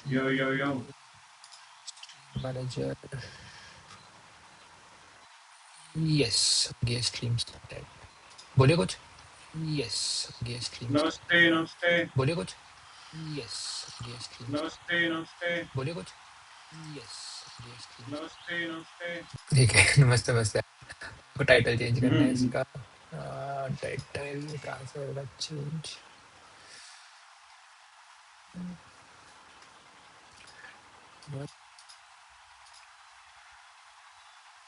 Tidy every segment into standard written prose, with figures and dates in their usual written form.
यो यो यो। Manager. Yes, ये stream started. बोलिए कुछ। यस, ये स्ट्रीम नमस्ते स्टार्टेड। नमस्ते। बोलिए कुछ। यस, ये स्ट्रीम नमस्ते स्टार्टेड। नमस्ते। बोलिए कुछ। यस, ये स्ट्रीम नमस्ते नमस्ते। स्टार्टेड। ठीक है। नमस्ते नमस्ते। आपको टाइटल चेंज करना है हम्म। इसका। टाइटल कहाँ से होगा चेंज।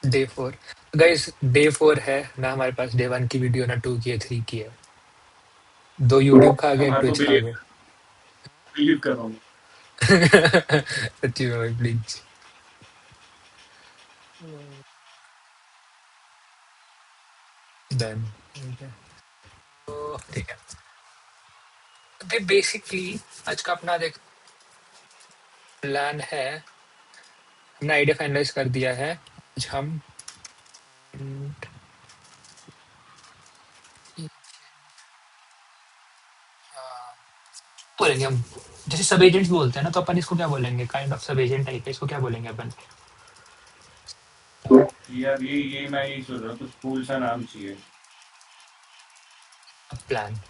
डे 4। गाइस डे 4 है ना हमारे पास। डे 1 की वीडियो ना 2 की है, 3 की है। 2 यूट्यूब खा गए, एक हमारा तो ट्विच खा गए। बिलीव कर रहा हूँ। सच्ची में भाई प्लीज। डन। ठीक है। तो ठीक है। तो बेसिकली आज का अपना देख प्लान है। हमने आइडिया फाइनलाइज कर दिया है। आज हम बोलेंगे हम, जैसे सब एजेंट्स बोलते हैं ना, तो अपन इसको क्या बोलेंगे, काइंड ऑफ सब एजेंट टाइप है, इसको क्या बोलेंगे अपन। यार ये मैं यही सोच रहा हूँ, कुछ कूल सा नाम चाहिए। प्लान।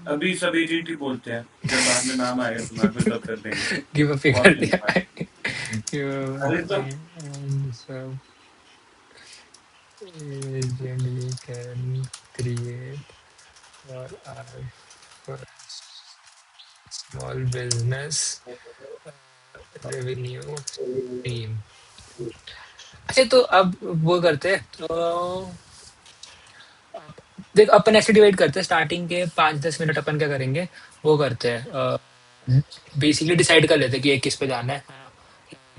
अभी सब एजेंट ही बोलते हैं, जब बाद में नाम आएगा तुम्हारे पे तब कर देंगे। गिव अप बहुत कर लिंक दिया। है। गिव अरे तो अप। सब agent we can create for our small business revenue team. अच्छा तो अब वो करते हैं। तो देख अपन ऐसे डिवाइड करते हैं, स्टार्टिंग के 5-10 मिनट अपन क्या करेंगे, वो करते हैं। बेसिकली डिसाइड कर लेते हैं कि एक किस पे जाना है,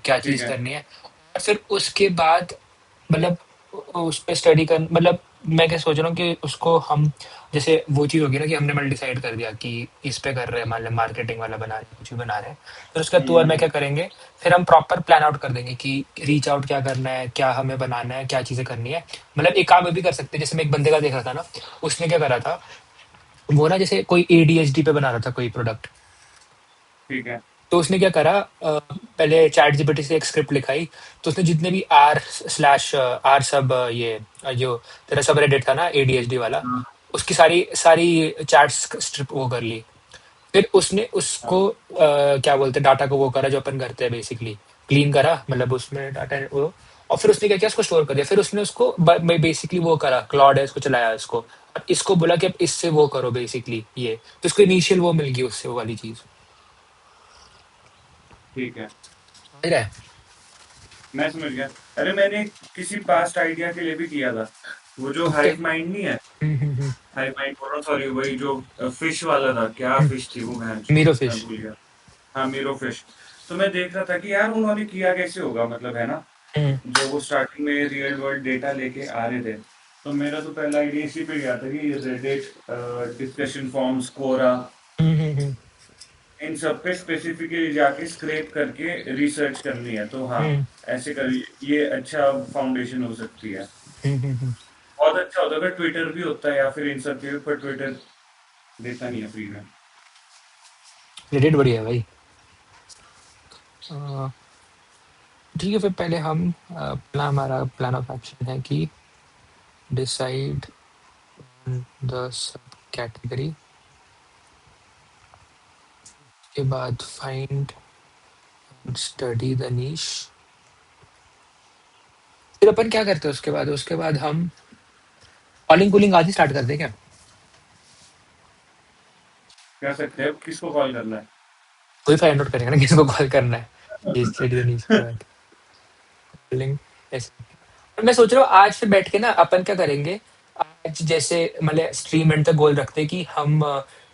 क्या ठीक चीज है। करनी है। और फिर उसके बाद मतलब उस पे स्टडी कर, मतलब मैं क्या सोच रहा हूँ कि उसको हम, जैसे वो चीज होगी ना कि हमने मतलब डिसाइड कर दिया कि इस पे कर रहे हैं, मान लो मार्केटिंग वाला बना रहे हैं, कुछ भी बना रहे हैं। फिर उसके बाद तू और मैं हम्म। क्या करेंगे, फिर हम प्रॉपर प्लान आउट कर देंगे कि रीच आउट क्या करना है, क्या हमें बनाना है, क्या चीजें करनी है। मतलब एक काम ये भी कर सकते हैं, जैसे मैं एक बंदे का देख रहा था ना, उसने क्या करा था, वो ना जैसे कोई एडीएचडी पे बना रहा था कोई प्रोडक्ट। ठीक है। तो उसने क्या करा, पहले चैट जीपीटी से एक स्क्रिप्ट लिखाई। तो उसने जितने भी आर सब जो तेरा सब रेडिट था ना एडीएचडी वाला, हाँ उसकी सारी सारी चैट स्क्रिप्ट वो कर ली। फिर उसने हाँ। उसको क्या बोलते हैं, डाटा को वो करा जो अपन करते हैं बेसिकली, क्लीन करा, मतलब उसमें डाटा वो। और फिर उसने क्या किया, उसको स्टोर कर दिया। फिर उसने उसको बेसिकली वो करा, क्लाउड है उसको चलाया इसको, और इसको बोला कि अब इससे वो करो बेसिकली ये। तो इसको इनिशियल वो मिल गई उससे, वो वाली चीज। ठीक है, समझ रहा है। मैं समझ गया। अरे मैंने किसी पास्ट आइडिया के लिए भी किया था, वो जो ओके। हाइव माइंड नहीं है। हम्म। हाइव माइंड बोल रहा हूँ, सॉरी, वही जो फिश वाला था, क्या हम्म। फिश थी वो, मीरो मैं फिश। भूल गया। हाँ, मीरो फिश। तो मैं देख रहा था कि यार उन्होंने किया कैसे होगा, मतलब है ना, हम्म। जब वो स्टार्टिंग में रियल वर्ल्ड डेटा लेके आ रहे थे। तो मेरा तो पहला आइडिया इसी पे गया था कि रेडिट, डिस्कशन फॉर्म्स, कोरा, हम्म। इन सब पे स्पेसिफिकली जाके स्क्रैप करके रिसर्च करनी है। तो हाँ, हम्म। ऐसे कर, ये अच्छा फाउंडेशन हो सकती है। हम्म। बहुत अच्छा होता है अगर ट्विटर भी होता है या फिर इन सब के, पर ट्विटर देता नहीं है फ्री में। रेडिट बढ़िया है भाई। अ, ठीक है, फिर पहले हम पहला हमारा प्लान ऑफ एक्शन है कि डिसाइड द सब कैटेगरी, के बाद फाइंड स्टडी द नीश। फिर अपन क्या करते हैं उसके बाद हम कॉलिंग कूलिंग आज ही स्टार्ट कर दें क्या। कर सकते हैं, किसको कॉल करना है? कोई फाइंड आउट करेंगे ना किसको कॉल करना है, ये स्टडी द नीश के बाद कॉलिंग ऐसे। और मैं सोच रहा हूँ आज फिर बैठ के ना अपन क्या करेंगे, आज जैसे मतलब स्ट्रीम एंड तक गोल रखते हैं कि हम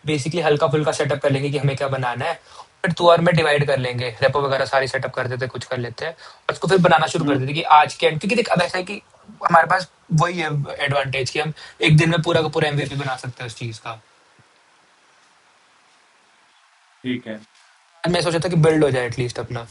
बेसिकली हल्का फुल्का सेटअप कर लेंगे कि हमें क्या बनाना है। फिर तू और मैं डिवाइड कर लेंगे, रेपो वगैरह सारी सेटअप कर देते हैं, कुछ कर लेते हैं, और उसको फिर बनाना शुरू कर हम्म, देते हैं कि आज के एंड, क्योंकि देख अब ऐसा है कि हमारे पास वही है एडवांटेज कि हम एक दिन में पूरा का पूरा एमवीपी बना सकते हैं उस चीज का। ठीक है। आज मैं सोचा था कि बिल्ड हो जाए एटलीस्ट अपना।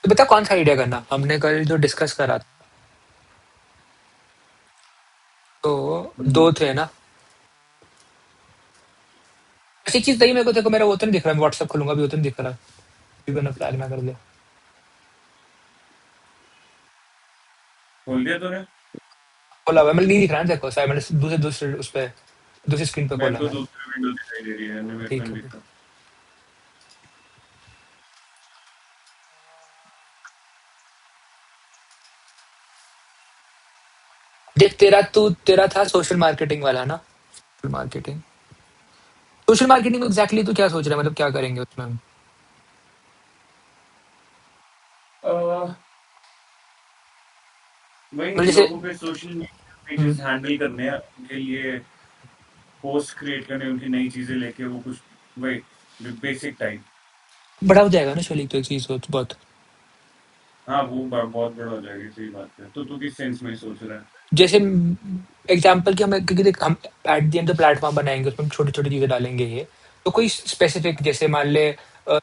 तो बता कौन सा आइडिया करना हमने कल जो डिस्कस करा था। तो हम्म, दो थे ना। ऐसी चीज नहीं, मेरे को देखो मेरा वो तो नहीं दिख रहा, मैं व्हाट्सएप खोलूंगा अभी, वो तो नहीं दिख रहा। अभी मैंने फ्लैग ना कर दिया। खोल दिया तूने? खोला हुआ है, मतलब नहीं दिख रहा ना देखो शायद, मैंने दूसरे दूसरे उस पे दूसरी स्क्रीन पे मेरे खोला को मैंने। दूसरी विंडो दिखाई दे रही है, मेरे को ठीक नहीं है दिख ठीक। रहा। देख तेरा था सोशल मार्केटिंग वाला ना। मार्केटिंग, सोशल मार्केटिंग में एग्जैक्टली तू क्या सोच रहा है, मतलब क्या करेंगे उसमें हम? अह, वही मतलब जैसे लोगों पे सोशल मीडिया हम्म, पेजेस हैंडल करने हैं, उनके लिए पोस्ट क्रिएट करने, उनकी नई चीजें लेके वो कुछ, वही बेसिक टाइप। बड़ा हो जाएगा ना शैली, तो एक चीज सोच बहुत। हाँ वो बहुत बड़ा हो जाएगी, सही बात है। तो तू किस सेंस में सोच रहा है? जैसे एग्जाम्पल की, हम क्योंकि देख हम एट द एंड तो प्लेटफॉर्म बनाएंगे, उसमें छोटी छोटी चीजें डालेंगे ये। तो कोई स्पेसिफिक जैसे मान ले,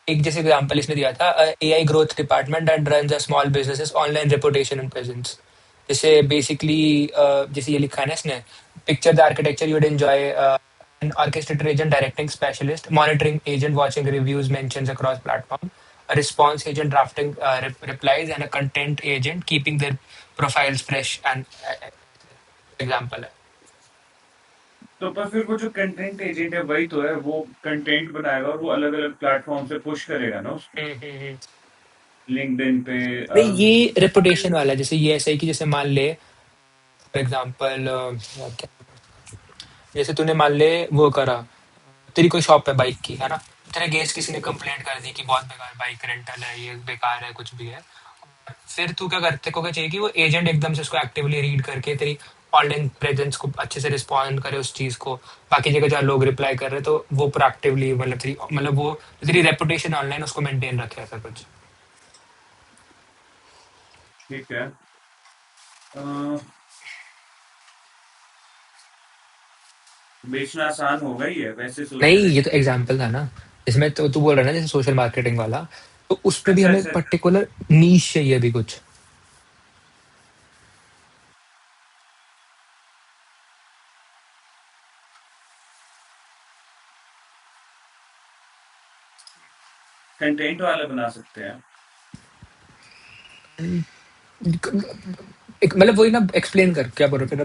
एक जैसे एग्जांपल इसने दिया था, AI growth department and runs a small businesses online reputation and presence. जैसे बेसिकली जैसे ये लिखा है ना इसने, picture the architecture you'd enjoy, an orchestrator agent directing specialist, monitoring agent watching reviews mentions across platform, a response agent drafting replies, and a content agent keeping their profiles fresh and example है। तो पर फिर वो जो content agent है वही तो है, वो कंटेंट बनाएगा और वो अलग अलग प्लेटफॉर्म से पुश करेगा ना उसको। हम्म। लिंक्डइन पे नहीं, ये Google रेपुटेशन वाला है, जैसे ये ऐसा है कि जैसे मान ले फॉर एग्जाम्पल, जैसे तूने मान ले वो करा, तेरी कोई शॉप है बाइक की, है ना। तेरे गेस्ट किसी ने कंप्लेंट कर दी कि बहुत बेकार बाइक रेंटल है, ये बेकार है, कुछ भी है। फिर तू क्या करते को क्या चाहिए कि वो एजेंट एकदम से उसको एक्टिवली रीड करके तेरी ऑनलाइन प्रेजेंस को अच्छे से रिस्पॉन्ड करे उस चीज को। बाकी जगह जहाँ लोग रिप्लाई कर रहे हैं तो वो प्रोएक्टिवली, मतलब तेरी, मतलब वो तेरी रेपुटेशन ऑनलाइन उसको मेंटेन रखे, ऐसा कुछ। ठीक है। अ, बेचना आसान होगा ही है वैसे सोच नहीं, के ये देख। तो एग्जाम्पल था ना। जिसमें तो तू बोल रहा है ना जैसे सोशल मार्केटिंग वाला, तो उसमें भी अच्छा हमें अच्छा अच्छा। पर्टिकुलर नीश चाहिए भी कुछ। कंटेंट वाला बना सकते हैं। एक मतलब वही ना, एक्सप्लेन कर क्या बोल रहे हो फिर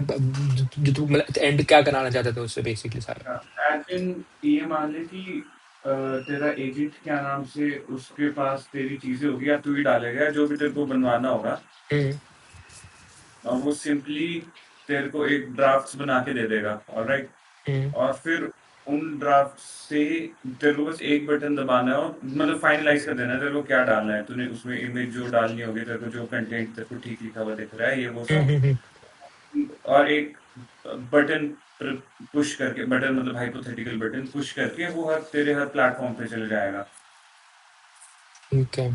जो तू मतलब एंड क्या कराना चाहता था उससे बेसिकली सारा। एज इन, ये मान ले कि अ, तेरा एजेंट क्या नाम से, उसके पास तेरी चीजें होगी या तू ही डालेगा जो भी तेरे को बनवाना होगा। हम्म और वो सिंपली तेरे को एक ड्राफ्ट्स बना के दे देगा, ऑलराइट। हम्म और फिर उन ड्राफ्ट से तेरे को बस एक बटन दबाना है और मतलब फाइनलाइज कर देना है तेरे को क्या डालना है। तूने उसमें इमेज जो डालनी होगी, तेरे को जो कंटेंट तेरे को ठीक लिखा हुआ दिख रहा है, ये वो हम्म सब। हम्म, हम्म, और एक बटन पुश करके, बटन मतलब हाइपोथेटिकल बटन पुश करके वो हर तेरे हर प्लेटफॉर्म पे चले जाएगा। ठीक है।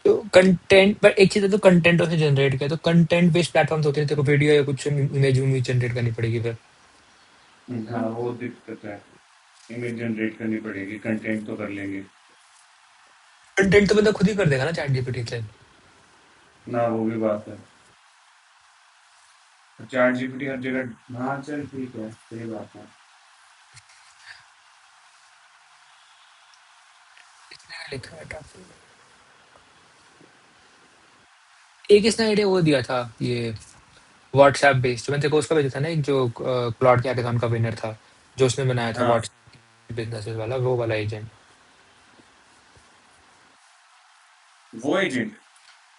तो कंटेंट, पर एक चीज है, तो कंटेंट उसे जनरेट किया, तो कंटेंट बेस्ड प्लेटफॉर्म होते हैं, तेरे को वीडियो या कुछ इमेज इमेज जनरेट करनी पड़ेगी फिर। हाँ वो दिक्कत है, इमेज जनरेट करनी पड़ेगी, कंटेंट तो कर लेंगे। कंटेंट तो बंदा खुद ही कर देगा ना चैट जीपीटी से। ना वो भी बात है, चैट जीपीटी हर जगह। हाँ चल ठीक है, सही बात है। इसने क्या लिखा है एक इसने आइडिया वो दिया था ये, व्हाट्सएप बेस्ड, मैंने तेरे को उसका भेजा था ना, एक जो क्लॉड के हैकाथॉन का विनर था, जो उसने बनाया था हाँ व्हाट्सएप बिजनेसेस वाला, वो वाला एजेंट। वो एजेंट।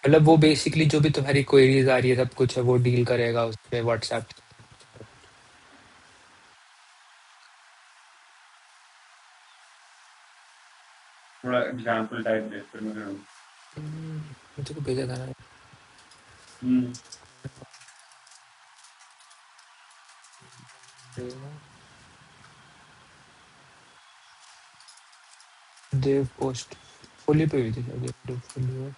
मतलब वो बेसिकली जो भी तुम्हारी क्वेरीज आ रही है सब कुछ है, वो डील करेगा उस पे व्हाट्सएप। थोड़ा एग्जाम्पल टाइप दे फिर मैं करूँ। मुझे को भेजा था ना। हम्म। देव पोस्ट फुली पे हुई थी शायद, देव फुली।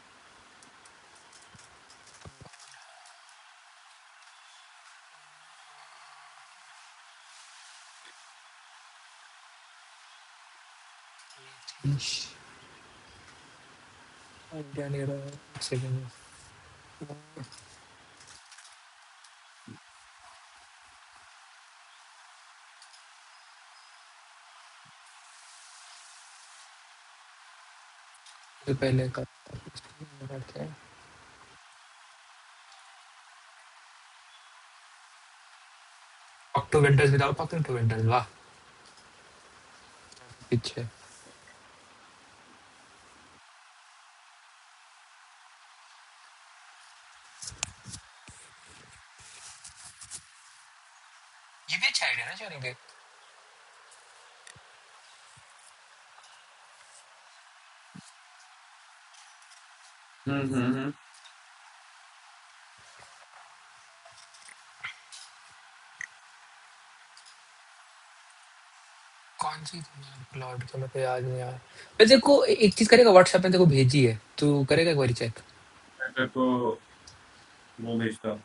आइडिया नहीं रहा है। एक सेकंड। तो पहले का करते हैं। Talk to winters without talking to winters, वाह। पीछे ये भी अच्छा आइडिया ना शेयरिंग के। हम्म। कौन सी थी यार क्लाउड का, मेरे को याद नहीं यार। मैं तेरे को एक चीज करेगा, व्हाट्सएप में तेरे को भेजी है, तू करेगा एक बार चेक। मैं तेरे को वो भेजता हूँ।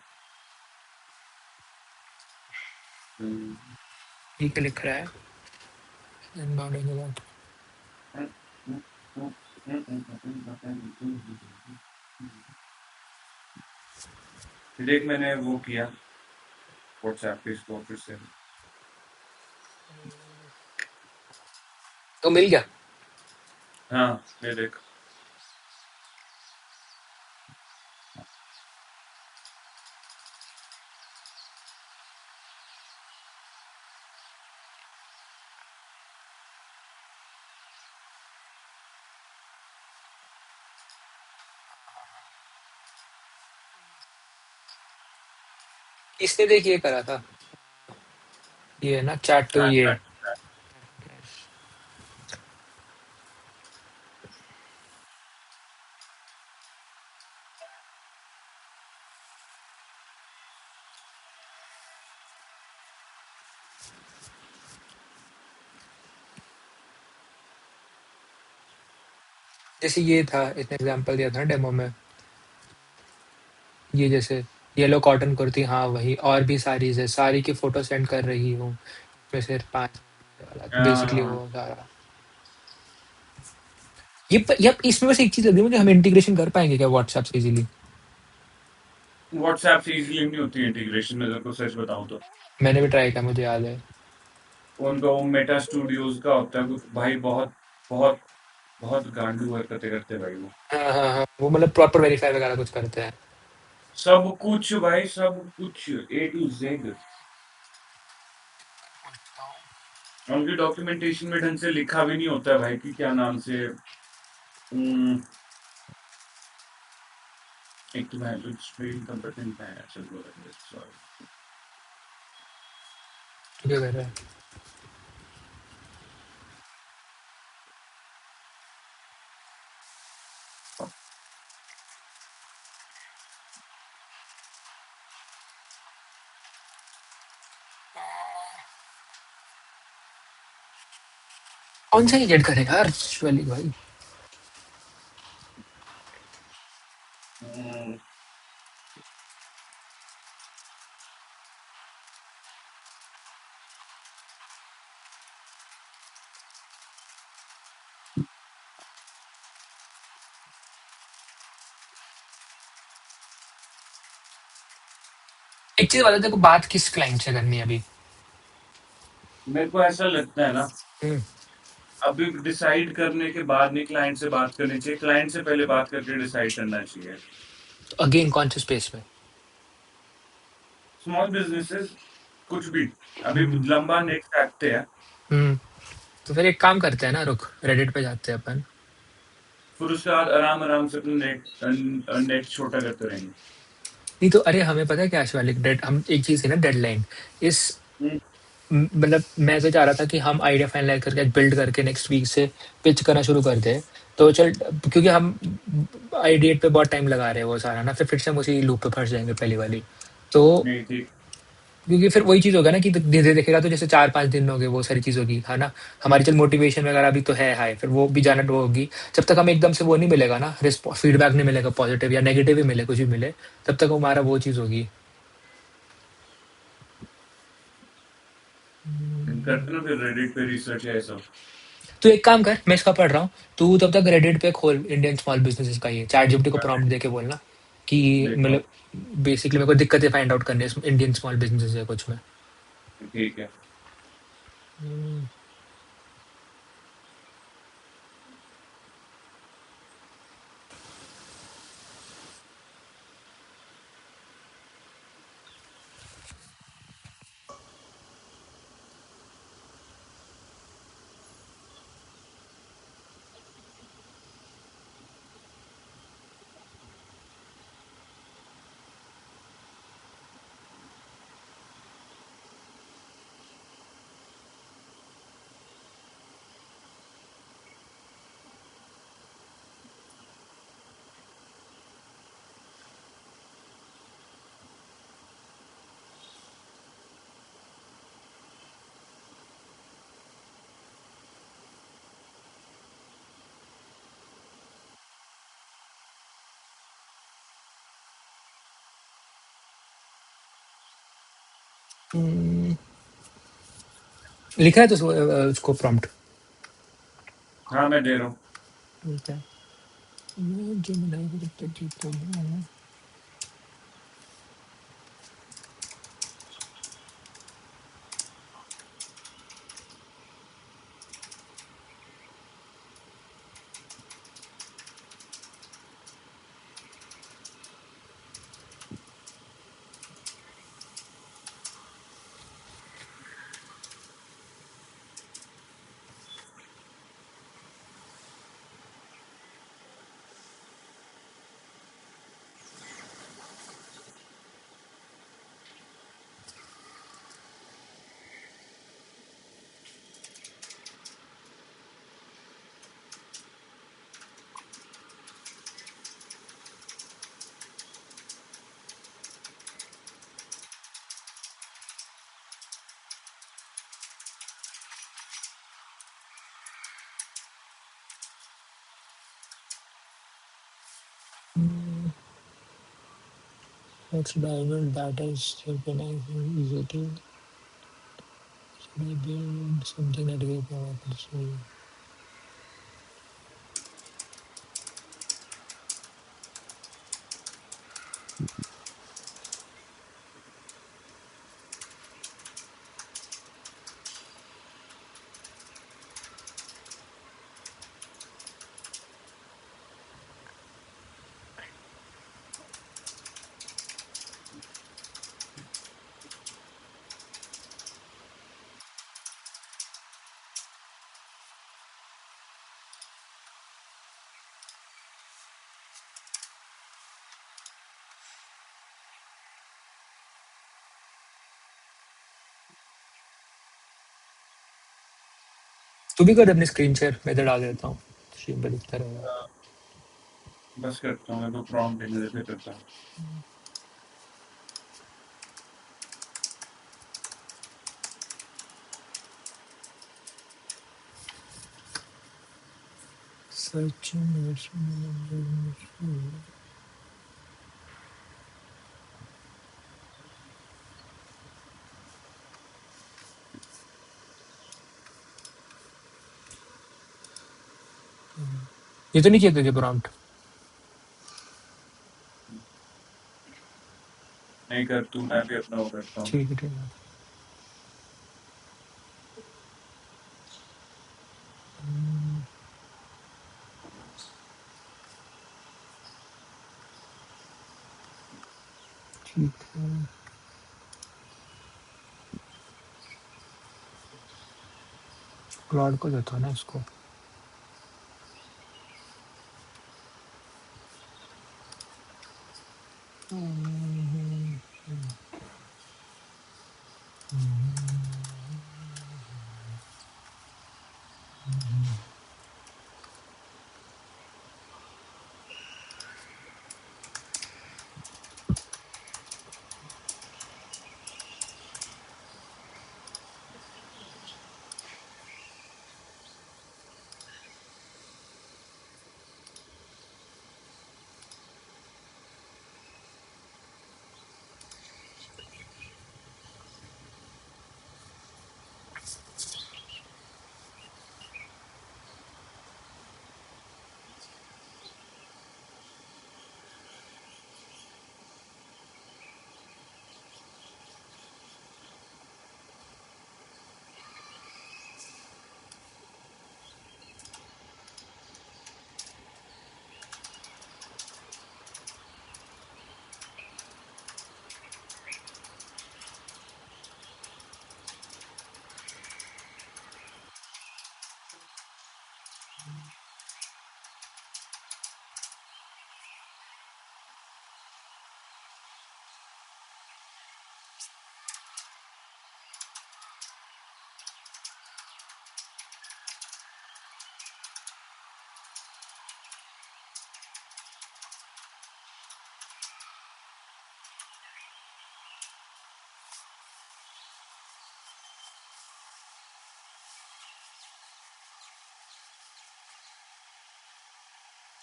हम्म। ठीक है, लिख रहा है। Inbound inbound. देख मैंने वो किया व्हाट्सएप पे इसको फिर से। तो मिल गया। हाँ ये देख। इसने देख ये करा था, ये है ना चैट टू चैट ये। Chat chat. जैसे ये था, इसने एग्जांपल दिया था ना डेमो में। ये जैसे येलो कॉटन कुर्ती, हाँ वही, और भी साड़ीज है, साड़ी की फोटो सेंड कर रही हूँ, इसमें सिर्फ 5 वाला, तो हाँ बेसिकली हाँ। वो सारा। ये इसमें बस एक चीज लग रही है मुझे, हम इंटीग्रेशन कर पाएंगे क्या व्हाट्सएप से इजीली? व्हाट्सएप से इजीली नहीं होती इंटीग्रेशन में, तेरे को सच बताऊं तो। मैंने भी ट्राई किया, मुझे याद है। उनका वो मेटा स्टूडियोज का होता है कुछ भाई, बहुत बहुत बहुत गांडू हरकतें करते भाई वो। हाँ हाँ हाँ, वो मतलब प्रॉपर वेरीफाई वगैरह कुछ करते हैं। सब कुछ भाई, सब कुछ ए टू जेड। उनकी डॉक्यूमेंटेशन में ढंग से लिखा भी नहीं होता है भाई कि क्या नाम से। एक तो भाई स्ट्रीम कंपेटेंट है, चल सॉरी। ठीक है, कर रहा है। कौन सा एजेंट करेगा अर्शवली भाई? एक चीज बता, तेरे को बात किस क्लाइंट से करनी है अभी? मेरे को ऐसा लगता है ना, हम्म। अभी डिसाइड करने के बाद नहीं क्लाइंट से बात करनी चाहिए, क्लाइंट से पहले बात करके डिसाइड करना चाहिए। अगेन कौन से स्पेस में? स्मॉल बिजनेसेस, कुछ भी। अभी हम्म। लंबा नेक्स्ट आते हैं। हम्म। तो फिर एक काम करते हैं ना, रुक, रेडिट पे जाते हैं अपन। फिर उसके बाद आराम आराम से अपने नेट छोटा करते रहेंगे। नहीं तो अरे, हमें पता है क्या शिवालिक, डेड हम एक चीज है ना, डेडलाइन इस हम्म, मतलब मैं तो चाह रहा था कि हम आइडिया फाइनलाइज करके बिल्ड करके नेक्स्ट वीक से पिच करना शुरू कर दें। तो चल, क्योंकि हम आइडिया पे बहुत टाइम लगा रहे हैं वो सारा ना, फिर से हम उसी लूप पे फंस जाएंगे पहली वाली। तो नहीं थी। क्योंकि फिर वही चीज होगा ना कि धीरे देखेगा तो जैसे 4-5 दिन हो गए, वो सारी चीज होगी है ना। हमारी चल मोटिवेशन वगैरह भी तो है हाई, फिर वो भी जाना वो होगी। जब तक हमें एकदम से वो नहीं मिलेगा ना, फीडबैक नहीं मिलेगा पॉजिटिव या नेगेटिव ही मिले, कुछ भी मिले, तब तक हमारा वो चीज होगी। करते ना फिर रेडिट पे रिसर्च है सब। तू एक काम कर, मैं इसका पढ़ रहा हूँ, तू तब तक रेडिट पे खोल इंडियन स्मॉल बिजनेसेस का, ये चैट जीपीटी को प्रॉम्प्ट दे के बोलना कि देखता मतलब हूँ। बेसिकली मेरे को दिक्कतें फाइंड आउट करनी है इंडियन स्मॉल बिजनेसेस है कुछ में। ठीक है। लिखा है तो उसको प्रॉम्प्ट। हाँ मैं दे रहा हूँ। ठीक है। मैं Gemini को जब तक जीतता हूँ। Next diamond data is organized easy to build something that will powerful. तू भी कर अपनी स्क्रीन शेयर, मैं इधर डाल देता हूँ, स्क्रीन पर दिखता रहेगा। बस करता हूँ, मैं तो प्रॉम्प्ट देने दे फिर करता हूँ। सच ये तो नहीं चाहिए तुझे प्रॉम्प्ट? नहीं कर तू, मैं भी अपना वो करता हूँ। ठीक है ठीक है। ठीक है, क्लाउड को देता हूँ ना इसको।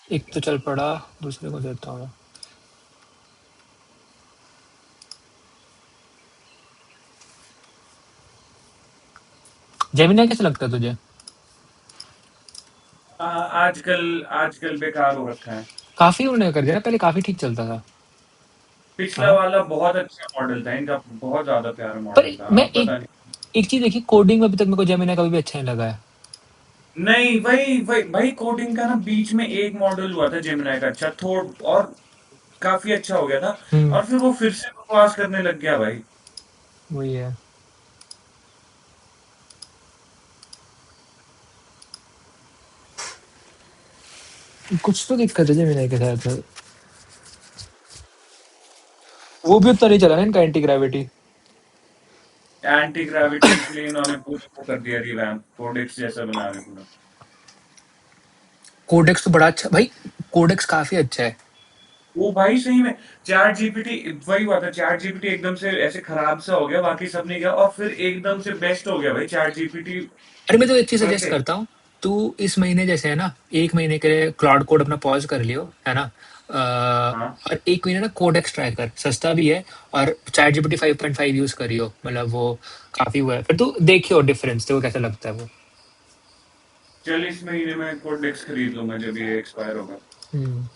एक तो चल पड़ा, दूसरे को देता हूँ। जेमिनी कैसा लगता है तुझे? आजकल आजकल बेकार हो रखा है। काफी उन्होंने कर दिया ना, पहले काफी ठीक चलता था। पिछला हाँ, वाला बहुत अच्छा मॉडल था इनका, बहुत ज्यादा प्यारा पर मॉडल था, मैं अब पता एक नहीं। एक चीज देखी, कोडिंग में अभी तक मेरे को जेमिनी कभी भी अच्छा नहीं लगा है। नहीं, वही वही भाई, कोडिंग का ना बीच में एक मॉडल हुआ था जेमिनाई का अच्छा, थोड़ और काफी अच्छा हो गया था। हम्म। और फिर वो फिर से बकवास करने लग गया भाई। वही है। कुछ तो दिक्कत है जेमिनी के साथ। वो भी उतना नहीं चला ना इनका एंटी ग्रेविटी। एंटी ग्रेविटी इसलिए इन्होंने पूरा वो कर दिया, रिवैम्प कोडेक्स जैसा बना के पूरा। कोडेक्स तो बड़ा अच्छा भाई, कोडेक्स काफी अच्छा है। वो भाई सही में चैट जीपीटी, वही हुआ था, चैट जीपीटी एकदम से ऐसे खराब सा हो गया, बाकी सब नहीं गया, और फिर एकदम से बेस्ट हो गया भाई चैट जीपीटी। अरे मैं तो एक चीज सजेस्ट कैसे? करता हूँ, तू इस महीने जैसे है ना, एक महीने के लिए क्लाउड कोड अपना पॉज कर लियो, है ना। हाँ, और एक महीने ना कोडेक्स ट्राई कर, सस्ता भी है। और चैट जीपीटी 5.5 यूज करियो, मतलब वो काफी हुआ है, फिर तू देखियो डिफरेंस, तेरे को कैसा लगता है वो। चल इस महीने में कोडेक्स खरीद लूंगा जब ये एक्सपायर होगा। हम्म।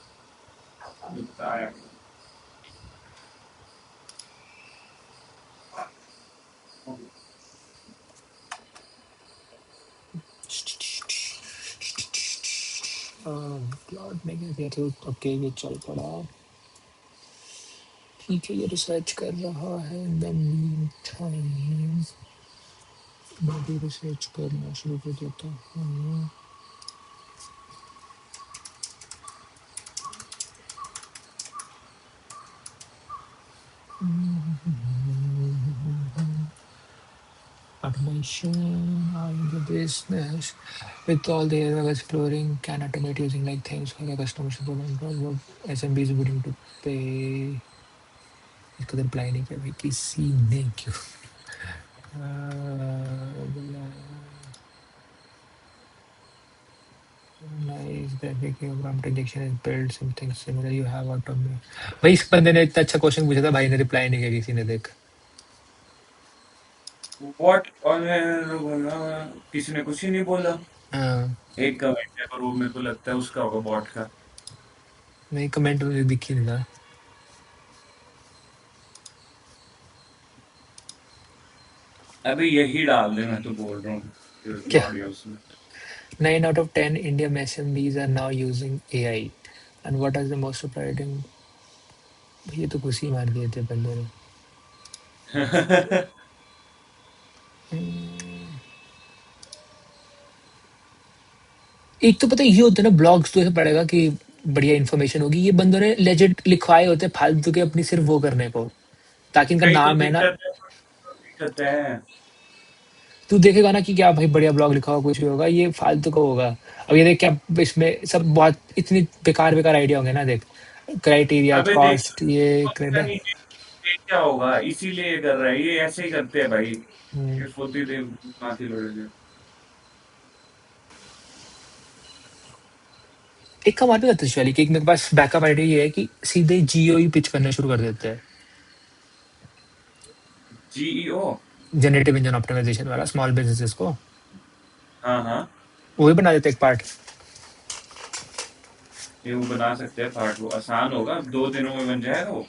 बताया। क्लाउड में क्या किया था, ओके ये चल पड़ा। ठीक है, ये रिसर्च कर रहा है, इन द मीन टाइम मैं भी रिसर्च करना शुरू कर देता हूँ। Automation in the business with all the area of exploring can automate using like things like a customer support and what SMB is willing to pay. इसका reply नहीं किया भाई किसी ने, क्यों? Nice graphic prompt injection is built something similar you have automate। भाई इस बंदे ने इतना अच्छा क्वेश्चन पूछा था, भाई ने रिप्लाई नहीं किया किसी ने, देख। व्हाट, और किसी ने कुछ ही नहीं बोला। हाँ। एक कमेंट है पर वो मेरे को लगता है उसका होगा, बॉट का। नहीं, कमेंट में दिख ही नहीं रहा। अभी यही डाल दे, मैं तो बोल रहा हूँ क्या? ऑडियोस में। 9 out of 10 Indian SMBs are now using AI. And what is the most surprising? ये तो खुशी मार दिए थे बंदे ने। एक तो पता है ये होता है ना, ब्लॉग्स तो ऐसे पड़ेगा कि बढ़िया इन्फॉर्मेशन होगी, ये बंदों ने लेजेंड लिखवाए होते हैं फालतू के अपनी सिर्फ वो करने को, ताकि इनका कई तो नाम है ना। दिक्कत है, दिक्कत है। तू देखेगा ना कि क्या भाई बढ़िया ब्लॉग लिखा होगा, कुछ भी होगा, ये फालतू का होगा। अब ये देख क्या, इसमें सब बहुत इतनी बेकार बेकार आइडिया होंगे ना, देख। क्राइटेरिया, अबे देख, कॉस्ट, ये पता क्रेडिट। नहीं ये क्या होगा, इसीलिए ये कर रहा है, ये ऐसे ही करते हैं भाई। ये फुद्दी दे माथी लोड़े। एक कमाल भी करते हैं कि एक मेरे पास बैकअप आइडिया ये है कि सीधे जियो ही पिच करना शुरू कर देते हैं। जीईओ। जनरेटिव इंजन ऑप्टिमाइजेशन वाला स्मॉल बिजनेसेस को हाँ हाँ, वो ही बना देते हैं एक पार्ट। ये वो बना सकते हैं पार्ट, वो आसान होगा, 2 दिनों में बन जाएगा वो।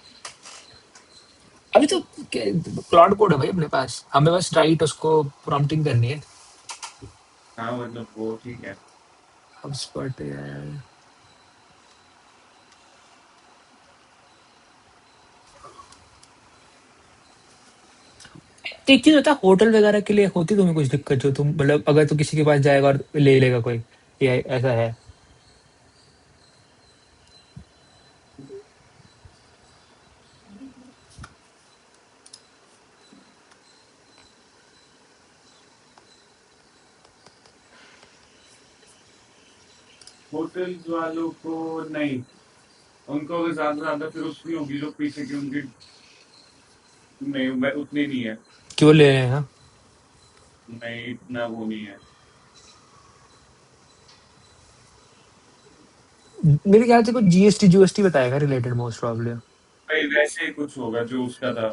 अभी तो क्लाउड कोड है भाई अपने पास, हमें बस राइट उसको प्रॉम्प्टिंग करनी है। हाँ मतलब वो ठीक है। HubSpot है। तो एक चीज होता है, होटल वगैरह के लिए होती तुम्हें कुछ दिक्कत, जो तुम मतलब अगर तो किसी के पास जाएगा और ले लेगा कोई, ये ऐसा है? होटल्स वालों को नहीं, उनको अगर ज्यादा फिर उसकी होगी जो पीछे की उनकी, नहीं उतनी नहीं है। क्यों ले रहे हैं, हाँ? नहीं, इतना वो नहीं है। मेरे ख्याल से कुछ जीएसटी जीएसटी बताएगा रिलेटेड मोस्ट प्रॉब्ली। भाई वैसे ही कुछ होगा जो उसका था।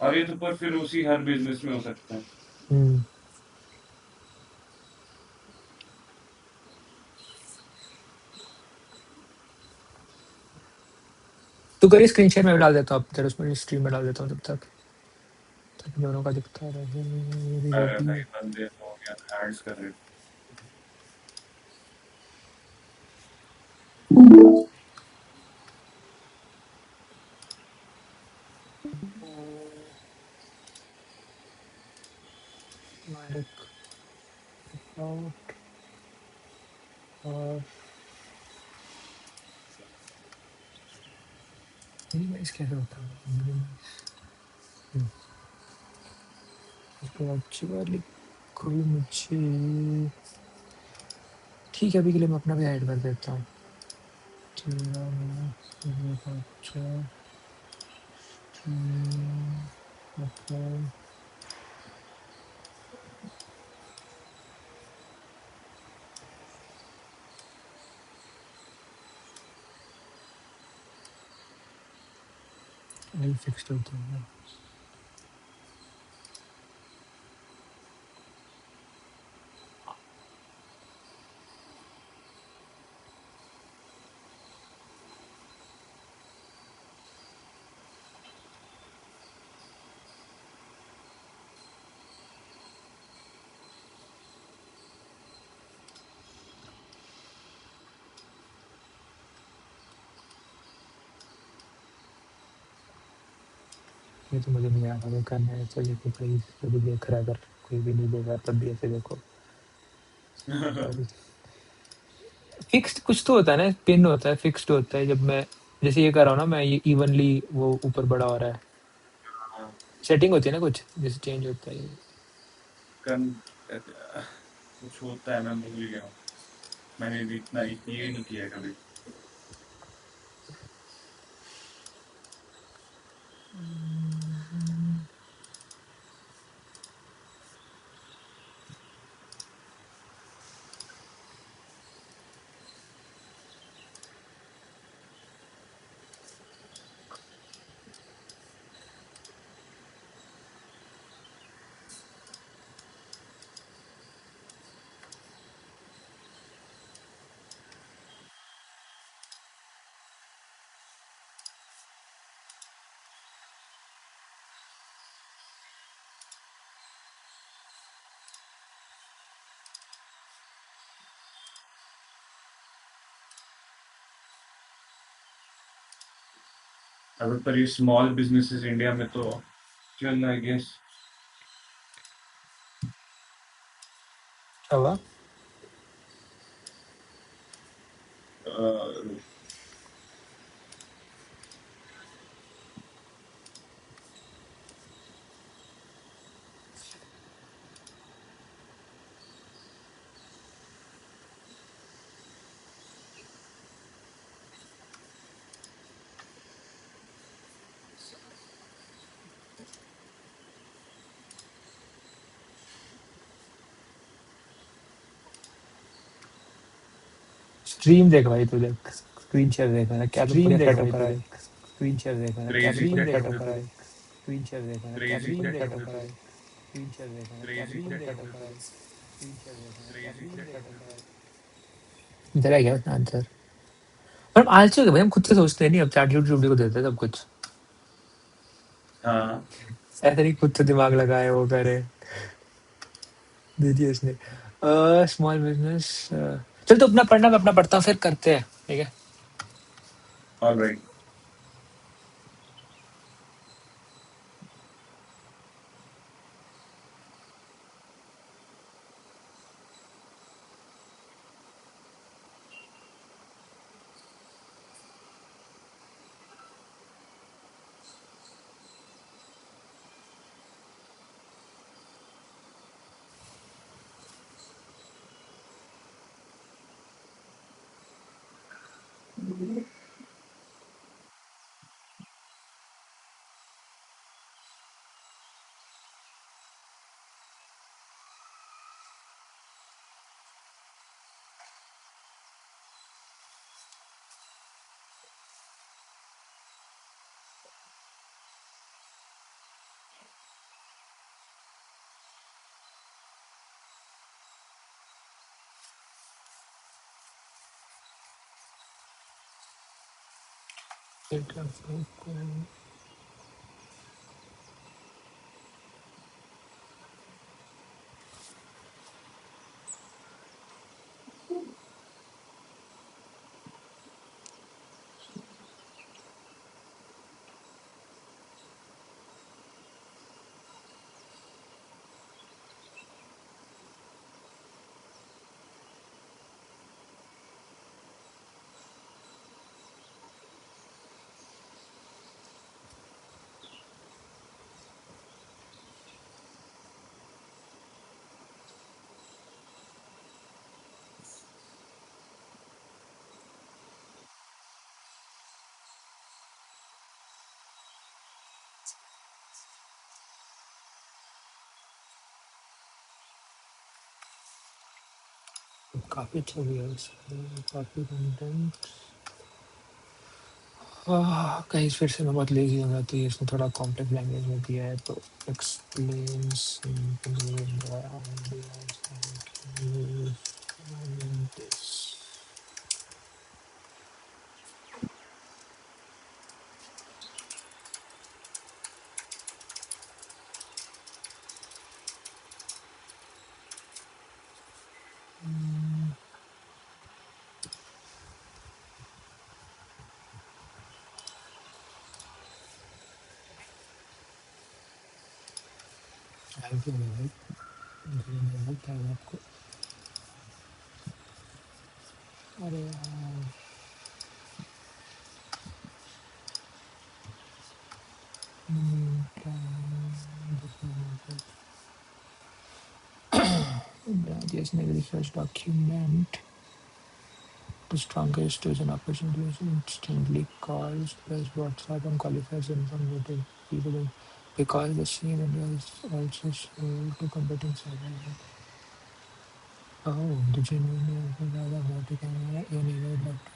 और ये तो पर फिर उसी हर बिजनेस में हो सकता है। हम्म। तू करिए स्क्रीन शेयर, मैं डाल देता हूँ, अब तेरे उसमें स्ट्रीम में डाल देता हूँ तब तक, ताकि दोनों का दिखता रहे। मेरी अरे रेडी भाई है। बंदे तो हो गया एड्स कर रहे मालिक आउट और मिनिमाइज कैसे होता है? मिनिमाइज तो अच्छी वाली कोई मुझे, ठीक है, अभी के लिए मैं अपना भी ऐड कर देता हूँ। तेरा ये बच्चा मतलब एल फिक्स्ड होता है। ये तो मुझे नहीं आता वो करना है, चलिए तो प्लीज जो भी देख रहा है, अगर कोई भी नहीं देख रहा तब भी ऐसे देखो। थे। सॉरी। फिक्स्ड कुछ तो होता है ना, पिन होता है, फिक्स्ड होता है। जब मैं जैसे ये कर रहा हूँ ना, मैं ये इवनली वो ऊपर बड़ा हो रहा है। हाँ, सेटिंग होती है ना कुछ, जैसे चेंज होता है ये। कन कुछ होता है मैं भूल गया हूँ। मैंने भी इतना ये नहीं किया कभी। अगर पर ये स्मॉल बिजनेसेस इंडिया में तो चल आई गेस। क्या हुआ? स्ट्रीम देख भाई, तू देख स्क्रीन शेयर देख रहा है, क्या तो स्ट्रीम बढ़िया देख सेटअप भाई करा तू है। देख। स्क्रीन शेयर देख रहा है, क्या तो क्रेजी बढ़िया सेटअप सेटअप है करा तू। है। स्क्रीन शेयर देख रहा है, क्या क्रेजी स्क्रीन सेटअप सेटअप है करा तू। है। स्क्रीन शेयर देख रहा है, क्या क्रेजी स्क्रीन सेटअप सेटअप है करा तू। है। स्क्रीन शेयर देख रहा है, क्या क्रेजी स्क्रीन सेटअप सेटअप है करा तू। है। तेरा क्या आंसर? पर हम आलसी हो गए भाई, हम खुद से सोचते नहीं, अब चैट जीपीटी को देते हैं सब कुछ। हाँ। ऐसा नहीं खुद से दिमाग लगाए वो करे, दे दिया उसने। Small business. चल तो अपना पढ़ना, मैं अपना पढ़ता हूँ, फिर करते हैं, ठीक है। ऑलराइट। काफी अच्छा भी है इसमें, काफी कंटेंट। कहीं फिर से मैं बहुत लेजी हो जाती है, इसमें थोड़ा कॉम्प्लेक्स लैंग्वेज में दिया है तो एक्सप्लेन सिंपली थैंक यू भाई, धन्यवाद है आपको। अरे यार, yes, maybe the first document the strongest is an opportunity instantly calls plus WhatsApp and qualifies informative people because the same India is also sold to competing servers. Oh, the genuine rather about camera enabled laptop.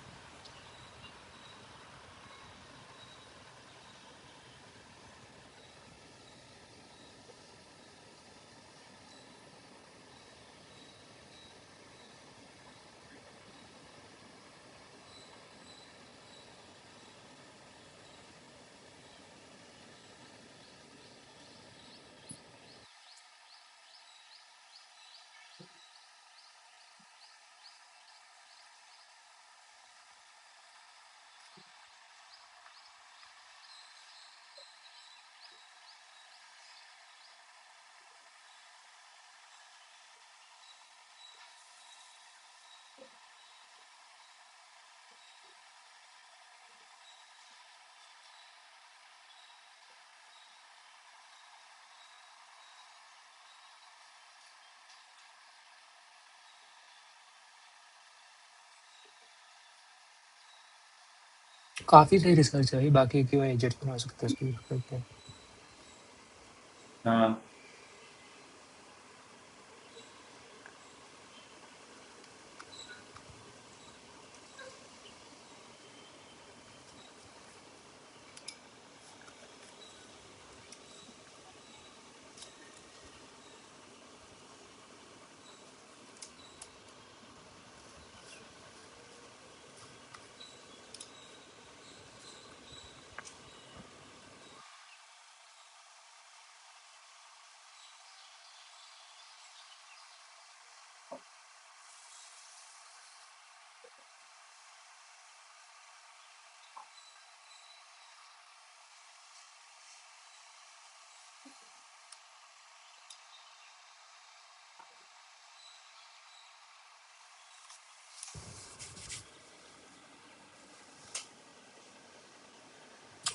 काफी सही research है, बाकी क्यों agent बना सकते हैं इसकी करके। हाँ।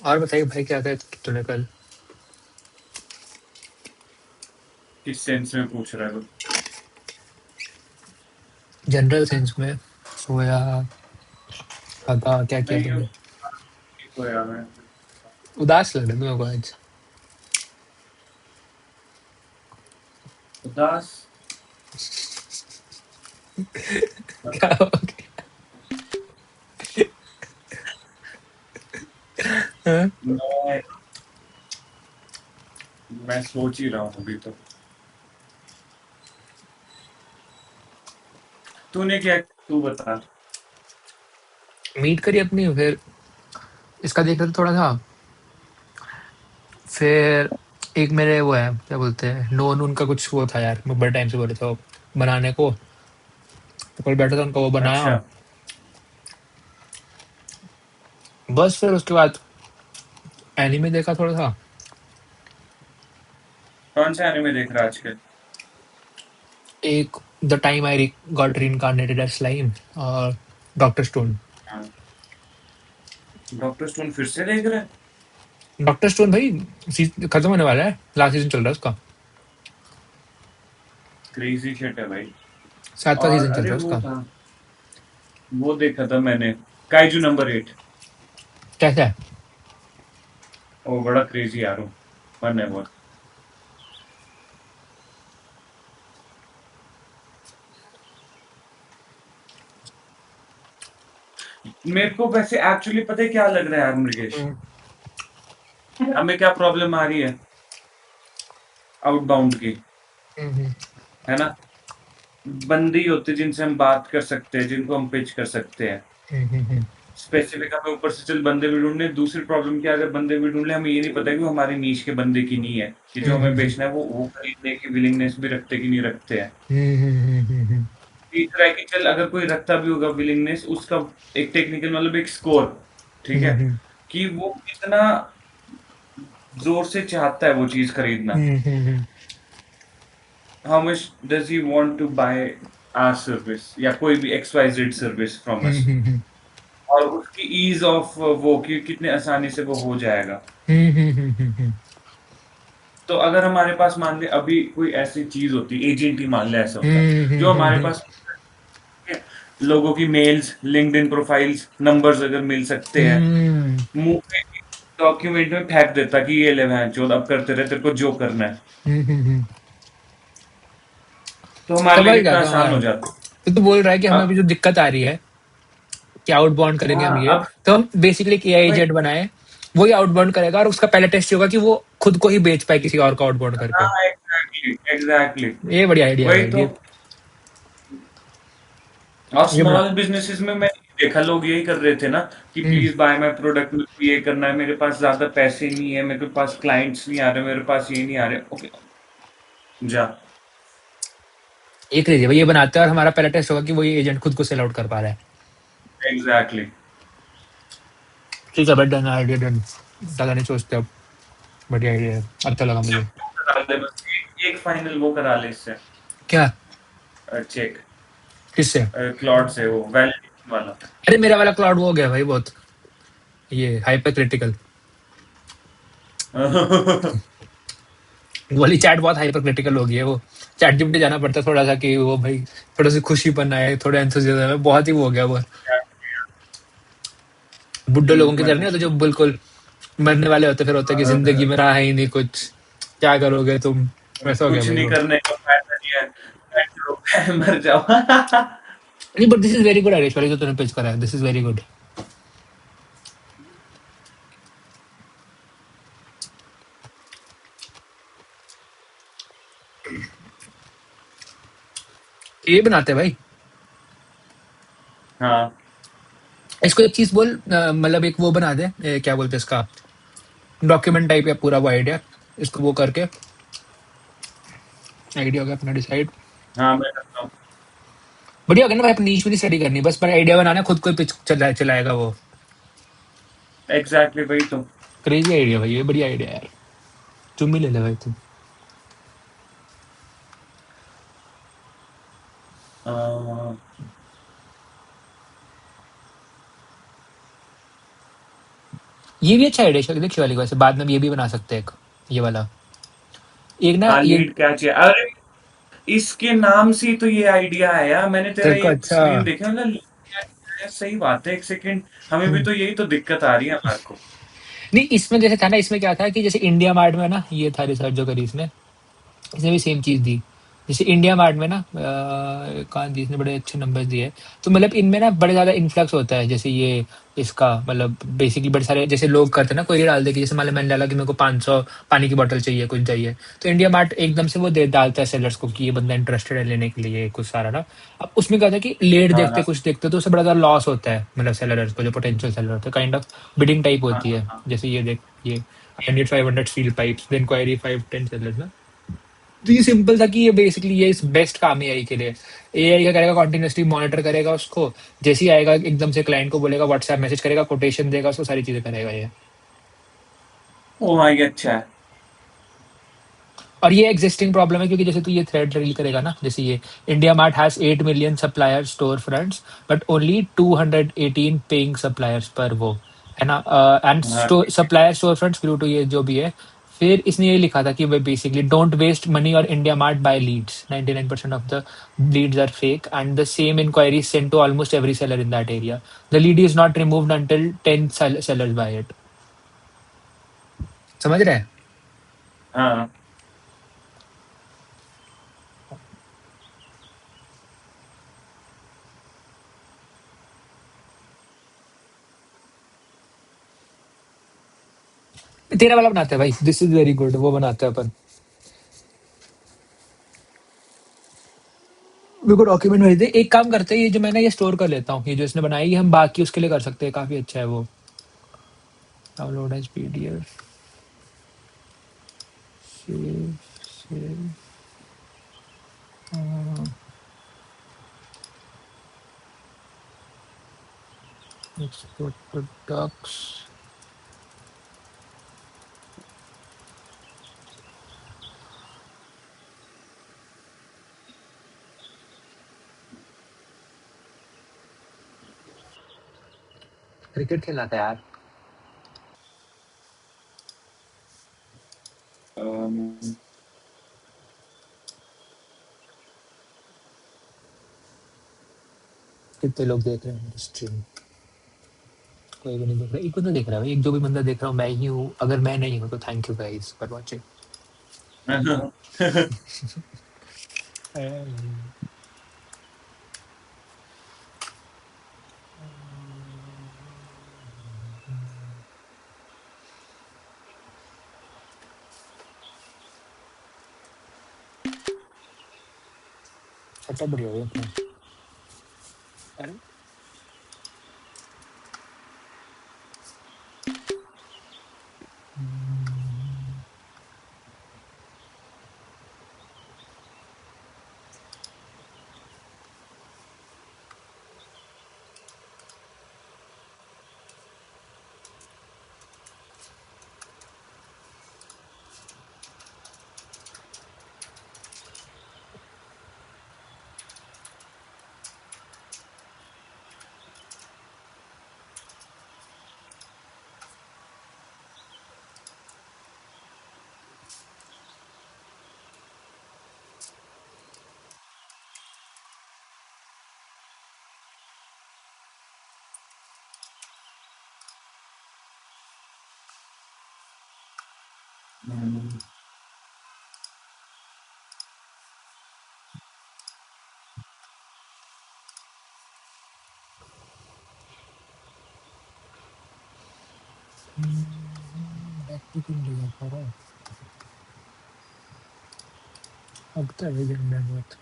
और बताइए भाई, क्या क्या तूने कल? किस सेंस में पूछ रहा है वो? जनरल सेंस में, सोया, खागा, क्या किया नहीं, तुमने? ठीक हो यार मैं। उदास लग रहा है मेरे को आज। उदास? क्या हो गया? मैं मैं सोच ही रहा हूँ अभी तो। तूने क्या, तू बता। मीट करी अपनी फिर, इसका देख रहे थे थोड़ा सा। फिर एक मेरे वो है, क्या बोलते हैं, नोन उनका कुछ वो था यार, मैं बड़े टाइम से बोले थे वो बनाने को, तो कल बैठा था उनका वो बनाया। अच्छा, बस फिर उसके बाद एनीमे देखा थोड़ा सा। कौन सा एनिमे देख रहा है आजकल? एक the time I got reincarnated as slime, और डॉक्टर स्टोन। हाँ, डॉक्टर स्टोन फिर से देख रहे हैं? डॉक्टर स्टोन भाई खत्म होने वाला है, लास्ट सीजन चल रहा है उसका। क्रेजी शिट है भाई। 7वां और सीजन चल रहा अरे है वो उसका। था, वो देखा था मैंने, काइजू नंबर 8। कैसा है? वो बड़ा क्रेजी यार, वो फन है बहुत। मेरे को वैसे एक्चुअली पता है क्या लग रहा है यार मृगेश, हम्म, हमें क्या प्रॉब्लम आ रही है आउटबाउंड की, हम्म, है ना? बंदी होते जिनसे हम बात कर सकते हैं, जिनको हम पिच कर सकते हैं। हम्म, स्पेसिफिक हमें ऊपर से चल बंदे भी ढूंढने, दूसरी प्रॉब्लम क्या है, अगर बंदे भी ढूंढ ले हमें ये नहीं पता कि वो हमारी नीश के बंदे की नहीं है, कि जो हमें हम्म, बेचना है वो खरीदने की विलिंगनेस भी रखते कि नहीं रखते हैं। हम्म, तीसरा है कि चल अगर कोई रखता भी होगा विलिंगनेस, उसका एक टेक्निकल मतलब एक स्कोर, ठीक है, हम्म, कि वो कितना जोर से चाहता है वो चीज खरीदना। How much does he want to buy our service या कोई भी X Y Z service from us, और उसकी ईज ऑफ वो कि कितने आसानी से वो हो जाएगा। तो अगर हमारे पास मान ले अभी कोई ऐसी चीज होती, एजेंट ही मान ले ऐसा होता, जो हमारे पास लोगों की मेल्स, लिंक्डइन प्रोफाइल्स, नंबर्स अगर मिल सकते हैं, मुंह पे डॉक्यूमेंट में फेंक देता कि ये ले बहन चोद, अब करते रहे, तेरे को जो करना है, तो हमारे तब लिए वही कितना जाता आसान हमारा। हो जाता। तो बोल रहा है कि हमें अभी अब जो दिक्कत आ रही है कि आउटबाउंड करेंगे हम हाँ, ये, अब तो हम बेसिकली एक एआई वही, एजेंट बनाए, वही आउटबाउंड करेगा, और उसका पहला टेस्ट होगा कि वो खुद को ही बेच पाए किसी और को आउटबाउंड करके। हाँ एग्जैक्टली एग्जैक्टली, ये बढ़िया आइडिया है वही भाई तो। ये। और ये बड़ा। स्मॉल बिजनेसेस में मैंने देखा लोग यही कर रहे थे ना, कि हम्म, प्लीज बाय माय प्रोडक्ट, मेरे को ये करना है, मेरे पास ज्यादा पैसे नहीं है, मेरे पास क्लाइंट्स नहीं आ रहे, मेरे पास ये नहीं आ रहे, ओके जा। ये क्रेजी है भाई, ये बनाते हैं और हमारा पहला टेस्ट होगा कि वही एजेंट खुद को सेल आउट कर पा रहा है। एग्जैक्टली। ठीक है भाई, डन आइडिया, डन। ज्यादा नहीं सोचते अब। बढ़िया आइडिया है, अच्छा लगा मुझे। करा ले बस, एक फाइनल वो करा ले इससे, क्या? चेक किससे? क्लॉड से, वो वैलिडेशन वाला। अरे मेरा वाला क्लाउड वो हो गया भाई बहुत, ये हाइपर क्रिटिकल। वाली चैट बहुत हाइपर क्रिटिकल हो गई है वो। चैट जीपीटी जाना पड़ता है थोड़ा सा कि वो भाई थोड़ा सी खुशी बनाए, थोड़ा एंथुसियाज्म है, बहुत ही वो हो गया वो। बुड्ढे लोगों की मैं तरह नहीं होते जो बिल्कुल मरने वाले होते, फिर होता है कि जिंदगी में रहा ही नहीं कुछ, क्या करोगे तुम। वैसा हो गया कुछ भाई नहीं वो। करने का फायदा नहीं है, बैठो, मर जाओ। नहीं, but this is very good idea जो तूने पिच करा है, दिस इज वेरी गुड। ये बनाते हैं भाई। हाँ, इसको एक चीज बोल, मतलब एक वो बना दे, क्या बोलते हैं इसका, डॉक्यूमेंट टाइप या पूरा वो आइडिया, इसको वो करके। आइडिया हो गया अपना डिसाइड। हाँ मैं करता हूँ। बढ़िया हो गया ना भाई, अपनी नीच में नहीं स्टडी करनी, बस पर आइडिया बनाना, खुद को पिच चलाएगा वो। एग्जैक्टली वही तो। क्रेजी आइडिया भाई, ये बढ़िया आइडिया यार। तुम ही ले ले भाई तुम। अ, ये भी अच्छा आइडिया देखिए वाली को, वैसे बाद में हम ये भी बना सकते हैं एक, ये वाला, एक ना हाँ ये। लीड क्या चाहिए, अरे इसके नाम से ही तो ये आइडिया आया, मैंने तेरा तेरे को ये अच्छा। स्क्रीन देखा मतलब lead क्या चाहिए, सही बात है, एक सेकंड, हमें भी हम्म, तो यही तो दिक्कत आ रही है हमारे को। नहीं इसमें जैसे था ना, इसमें क्या था कि जैसे इंडिया मार्ट में ना ये था रिसर्च जो करी इसने, इसने भी सेम चीज दी जैसे इंडिया मार्ट में ना कहाँ जिसने बड़े अच्छे नंबर्स दिए हैं, तो मतलब इनमें ना बड़े ज़्यादा इन्फ्लक्स होता है, जैसे ये इसका मतलब बेसिकली बड़े सारे जैसे लोग करते हैं ना, कोई डाल दे कि जैसे मान लो मैंने डाला कि मेरे को 500 पानी की बोतल चाहिए, कुछ चाहिए, तो इंडिया मार्ट एकदम से वो दे डालता है सेलर्स को कि ये बंदा इंटरेस्टेड है लेने के लिए कुछ सारा ना। अब उसमें क्या होता है कि लेट हाँ देखते हाँ कुछ देखते तो उससे बड़ा ज़्यादा लॉस होता है, मतलब सेलर्स को, जो पोटेंशियल सेलर होते हैं, काइंड ऑफ बिडिंग टाइप हाँ होती है। हाँ जैसे ये देख, ये I need 500 steel pipes, the inquiry 5-10 sellers ना। तो ये सिंपल था कि ये बेसिकली ये इस बेस्ट काम है एआई के लिए। एआई क्या करेगा, कंटिन्यूअसली मॉनिटर करेगा उसको, जैसे ही आएगा एकदम से क्लाइंट को बोलेगा, व्हाट्सएप मैसेज करेगा, कोटेशन देगा उसको, सारी चीजें करेगा ये। ओ हाँ, ये अच्छा है। और ये एग्जिस्टिंग प्रॉब्लम है, क्योंकि जैसे तू ये थ्रेड रील करेगा ना, जैसे ये India mart has 8 million supplier store fronts but only 218 paying suppliers पर वो, है ना। एंड हाँ supplier store fronts grew to, ये जो भी है। फिर इसने ये लिखा था कि वे बेसिकली डोंट वेस्ट मनी और India mart buy leads, 99% of the leads are fake and the same inquiry sent to almost every seller in that area, the lead is not removed until 10 sellers buy it. समझ रहे हैं। हाँ। तेरा वाला बनाते हैं भाई, दिस इज वेरी गुड, वो बनाते हैं अपन। मेरे को डॉक्यूमेंट भेज दे, एक काम करते हैं, ये जो मैंने ये स्टोर कर लेता हूँ, ये जो इसने बनाई है हम बाकी उसके लिए कर सकते हैं, काफी अच्छा है वो। Download as PDF, save, save, export products. Cricket खेलना था यार। अम, कितने लोग देख रहे हैं स्ट्रीम? कोई भी नहीं देख रहा, एक बंदा देख रहा है भाई, एक जो भी बंदा देख रहा हूँ मैं ही हूँ, अगर मैं नहीं हूँ तो thank you guys for watching. Setup बढ़िया हो गया अपना। अरे बैक टू क्यों ले जाता रहा है, अब तो है झंडा बहुत।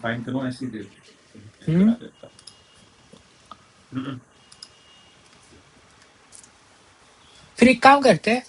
फाइन करो, ऐसे ही दे दो, मैं हम्म। करा देता। हम्म, फिर एक काम करते हैं,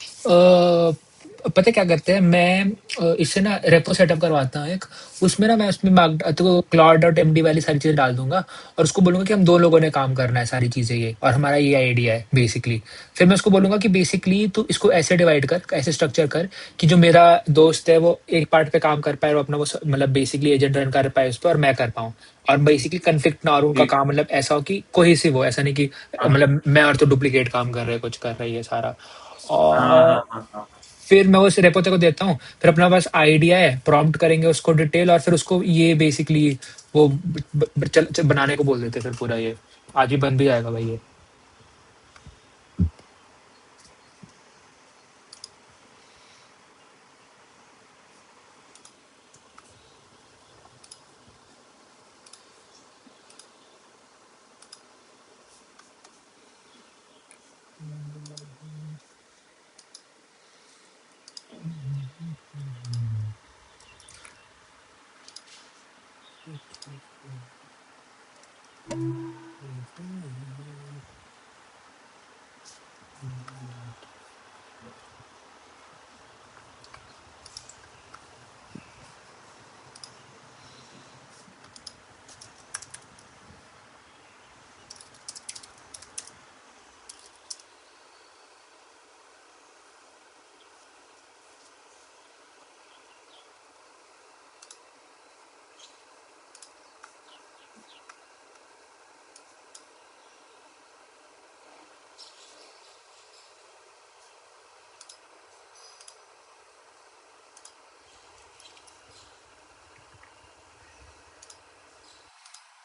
पता है क्या करते हैं, मैं इससे ना रेपो सेटअप करवाता हूँ एक, उसमें ना मैं उसमें तो क्लाउड डॉट एमडी वाली सारी चीजें डाल दूंगा, और उसको बोलूंगा कि हम दो लोगों ने काम करना है सारी चीजें ये, और हमारा ये आइडिया है बेसिकली। फिर मैं उसको बोलूंगा कि बेसिकली तू इसको ऐसे डिवाइड कर, ऐसे स्ट्रक्चर कर कि जो मेरा दोस्त है वो एक पार्ट पे काम कर पाए, और अपना वो मतलब बेसिकली एजेंट रन कर पाए उस पर, और मैं कर पाऊँ। और बेसिकली कन्फ्लिक्ट ना हो, और उनका ठीक। काम मतलब ऐसा हो कि कोहेसिव हो, ऐसा नहीं कि हाँ मतलब मैं और तो डुप्लीकेट काम कर रहे हैं, कुछ कर रही है सारा। हाँ और हाँ हाँ हाँ। फिर मैं उस रेपो को देता हूँ, फिर अपना पास आइडिया है, प्रॉम्प्ट करेंगे उसको डिटेल, और फिर उसको ये बेसिकली वो बनाने को बोल देते हैं, फिर पूरा ये आज ही बन भी जाएगा भाई ये।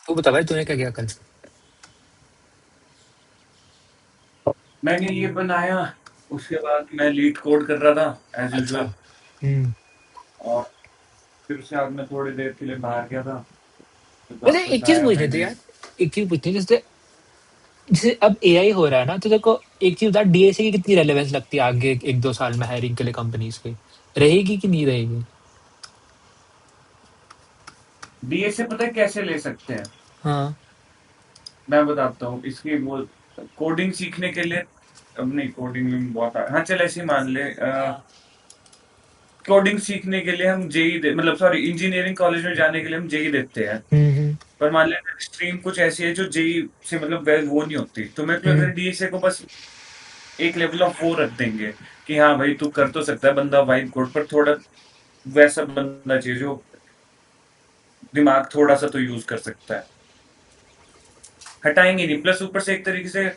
तू बता भाई तूने क्या किया कल? मैंने ये बनाया, उसके बाद मैं लीड कोड कर रहा था एज अच्छा। यूजुअल। और फिर उसके बाद मैं थोड़ी देर के लिए बाहर गया था, फिर वैसे वापस एक चीज आया पूछनी थी मैंने। यार। एक चीज पूछनी थी, जैसे जैसे अब एआई हो रहा है ना, तो देखो एक चीज बता, डीएसए की कितनी रेलेवेंस लगती है आगे 1-2 साल में हायरिंग के लिए कंपनीज की? रहेगी कि नहीं रहेगी? डीए से पता है कैसे ले सकते हैं? हाँ। मैं बताता हूँ इसकी वो कोडिंग सीखने के लिए। अब नहीं, कोडिंग में बहुत हाँ चल ऐसे ही मान ले, कोडिंग सीखने के लिए हम जेई दे मतलब सॉरी इंजीनियरिंग कॉलेज में जाने के लिए हम जेई देते हैं। हम्म। पर मान लें स्ट्रीम कुछ ऐसी है जो जेई से मतलब वो नहीं होती, तो मेरे को लग रहा हम्म। है डीएसए को बस एक लेवल ऑफ वो रख देंगे कि हाँ भाई तू कर तो सकता है बंदा वाइब कोड, पर थोड़ा वैसा बंदा चाहिए जो दिमाग थोड़ा सा तो यूज कर सकता है। हटाएंगे नहीं, प्लस ऊपर से एक तरीके से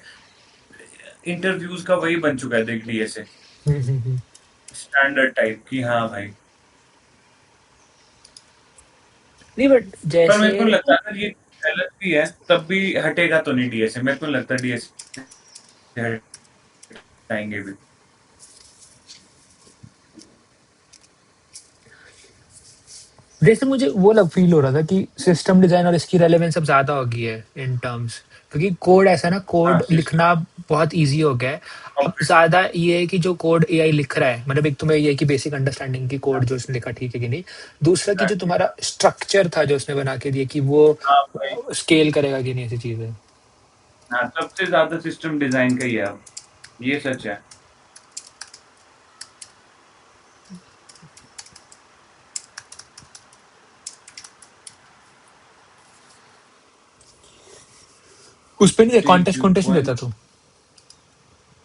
इंटरव्यूज का वही बन चुका है देख डीएसए, हम्म। स्टैंडर्ड टाइप की। हाँ भाई, नहीं बट पर जैसे मेरे को लगता है अगर ये गलत भी है तब भी हटेगा तो नहीं डीएसए, मेरे को नहीं लगता डीएसए हटाएंगे भी। जैसे मुझे वो लग फील हो रहा था कि सिस्टम डिजाइन और इसकी रेलेवेंस अब ज्यादा हो गई है इन टर्म्स, क्योंकि कोड ऐसा है ना, हाँ कोड सिस्टम लिखना बहुत इजी हो गया है। अब ज्यादा ये है कि जो कोड एआई लिख रहा है, मतलब एक तुम्हें ये है कि बेसिक अंडरस्टैंडिंग की कोड जो उसने लिखा ठीक है कि नहीं। दूसरा कि जो एग्जैक्टली। तुम्हारा स्ट्रक्चर था जो उसने बना के दिया कि वो हाँ भाई, स्केल करेगा कि नहीं, ऐसी चीजें। हाँ सबसे ज्यादा सिस्टम डिजाइन का ही है अब, ये सच है। उस पे नहीं, थ्री कॉन्टेस्ट क्यू कॉन्टेस्ट नहीं वन देता तू?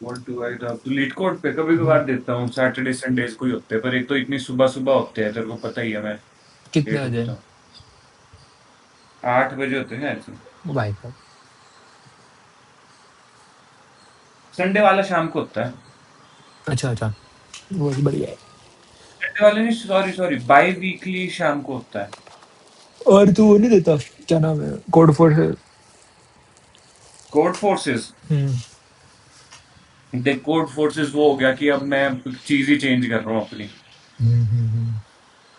व्हाट डू आई डू तो लीड कोड पे कभी हम्म। कभार देता हूँ, सैटरडे संडेज को ही होते हैं, पर एक तो इतनी सुबह सुबह होते हैं, तेरे को पता ही है मैं कितने लेट बजे? उठता हूँ। 8 बजे होते हैं ऐसे। भाई साहब। संडे वाला शाम को होता है। अच्छा अच्छा। वो भी बढ़िया है। संडे वाले नहीं, सॉरी सॉरी, बाई वीकली शाम को होता है। और तू वो नहीं देता, क्या नाम है, कोड फोर? कोड फोर्सेस, हम्म। देख कोड फोर्सेस वो हो गया कि अब मैं चीज ही चेंज कर रहा हूँ अपनी। हम्म।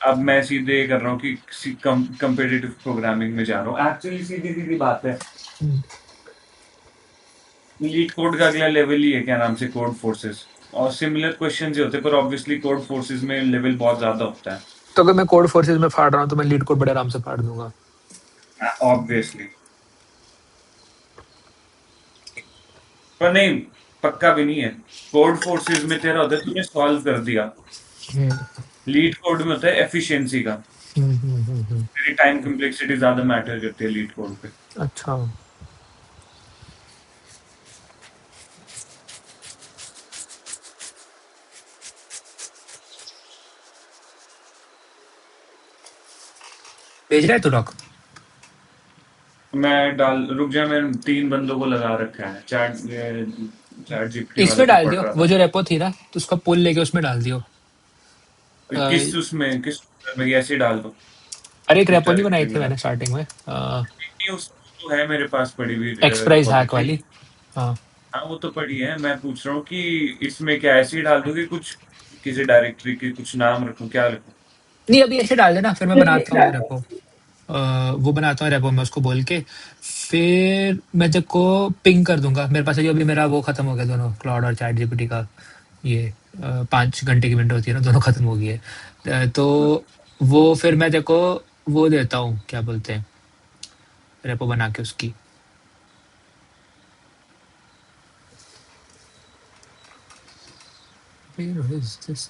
अब मैं सीधे ये कर रहा हूँ कि कंपेटिटिव प्रोग्रामिंग में जा रहा हूँ, एक्चुअली सीधी सीधी बात है। हम्म। लीड कोड का अगला लेवल ही है क्या नाम से कोड फोर्सेस, और सिमिलर क्वेश्चंस ही होते हैं, पर ऑब्वियसली कोड फोर्सेस में लेवल बहुत ज्यादा होता तो अगर मैं कोड फोर्सेस में फाड़ रहा हूँ तो मैं लीड कोड बड़े आराम से फाड़ दूंगा। है ऑब्वियसली। पर नहीं, पक्का भी नहीं है। कोड फोर्सेस में तेरा होता है तूने सॉल्व कर दिया, हम्म। लीड कोड में होता है एफिशिएंसी का। तेरी टाइम कम्प्लेक्सिटी ज्यादा मैटर करती है लीड कोड पे। अच्छा। भेज रहा है तू डॉक? मैं डाल रुक जा, मैं 3 बंदों को लगा रखा है, चैट चैट जीपीटी वाले इसमें को डाल पढ़ दियो, रहा वो था। जो रेपो थी ना, तो उसका पुल लेके उसमें डाल दियो। अ, किस उसमें किस मैं ऐसे ही डाल दूं अरे एक किस रेपो नहीं बनाई डायरेक्टरी थी में डाल? मैंने स्टार्टिंग में, नहीं उस तो है मेरे पास पड़ी हुई एक्सप्राइज हैक रिपोजिटरी। वाली। हाँ। हाँ वो तो पड़ी है, मैं पूछ रहा हूँ कि इसमें क्या ऐसे ही डाल दूं कि कुछ किसी डायरेक्टरी की कुछ नाम रखूं, क्या रखूं? नहीं अभी ऐसे डाल देना, फिर मैं बनाता हूँ रेपो। वो बनाता हूँ रेपो में उसको बोल के, फिर मैं तेरे को पिंग कर दूंगा। मेरे पास अभी अभी मेरा वो खत्म हो गया, दोनों क्लाउड और चैट जीपीटी का ये 5 घंटे की विंडो होती है ना, दोनों खत्म हो गई है। तो वो फिर मैं तेरे को वो देता हूँ, क्या बोलते हैं, रेपो बना के उसकी। Where is this?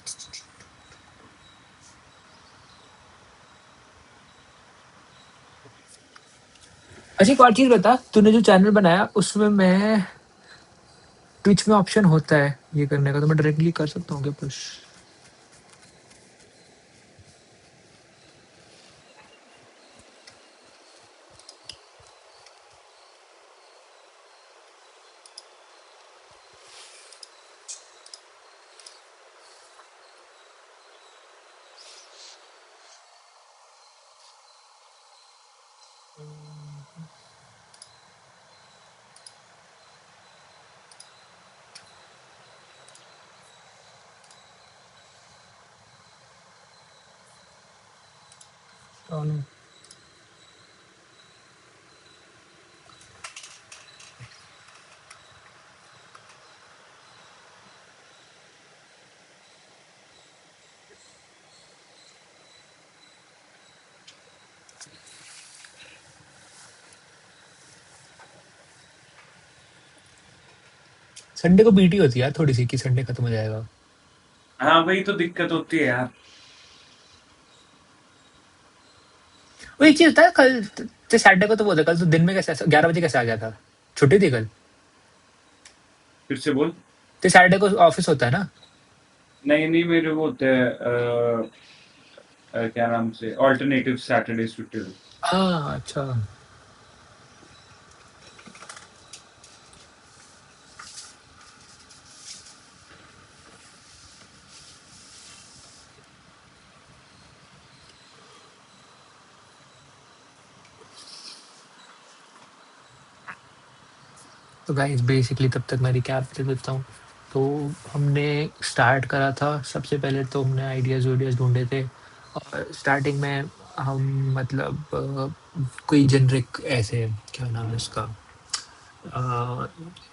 अच्छा एक और चीज बता, तूने जो चैनल बनाया उसमें मैं ट्विच में ऑप्शन होता है ये करने का, तो मैं डायरेक्टली कर सकता हूँ क्या पुश? नो। संडे को बीटी होती है यार थोड़ी सी कि संडे खत्म हो जाएगा। हाँ, वही तो दिक्कत होती है यार। वो एक चीज होता है कल, तो सैटरडे को तो वो था, कल तो दिन में कैसे 11 बजे कैसे आ गया था? छुट्टी थी कल? फिर से बोल। तो सैटरडे को ऑफिस होता है ना? नहीं नहीं, मेरे वो होते हैं क्या नाम से, ऑल्टरनेटिव सैटरडे छुट्टी। हाँ अच्छा। तो गाइस बेसिकली तब तक मैं रिकैप दे देता हूँ। तो हमने स्टार्ट करा था, सबसे पहले तो हमने आइडियाज़ वीडियोज़ ढूंढे थे। और स्टार्टिंग में हम मतलब कोई जेनरिक ऐसे, क्या नाम है उसका, अ,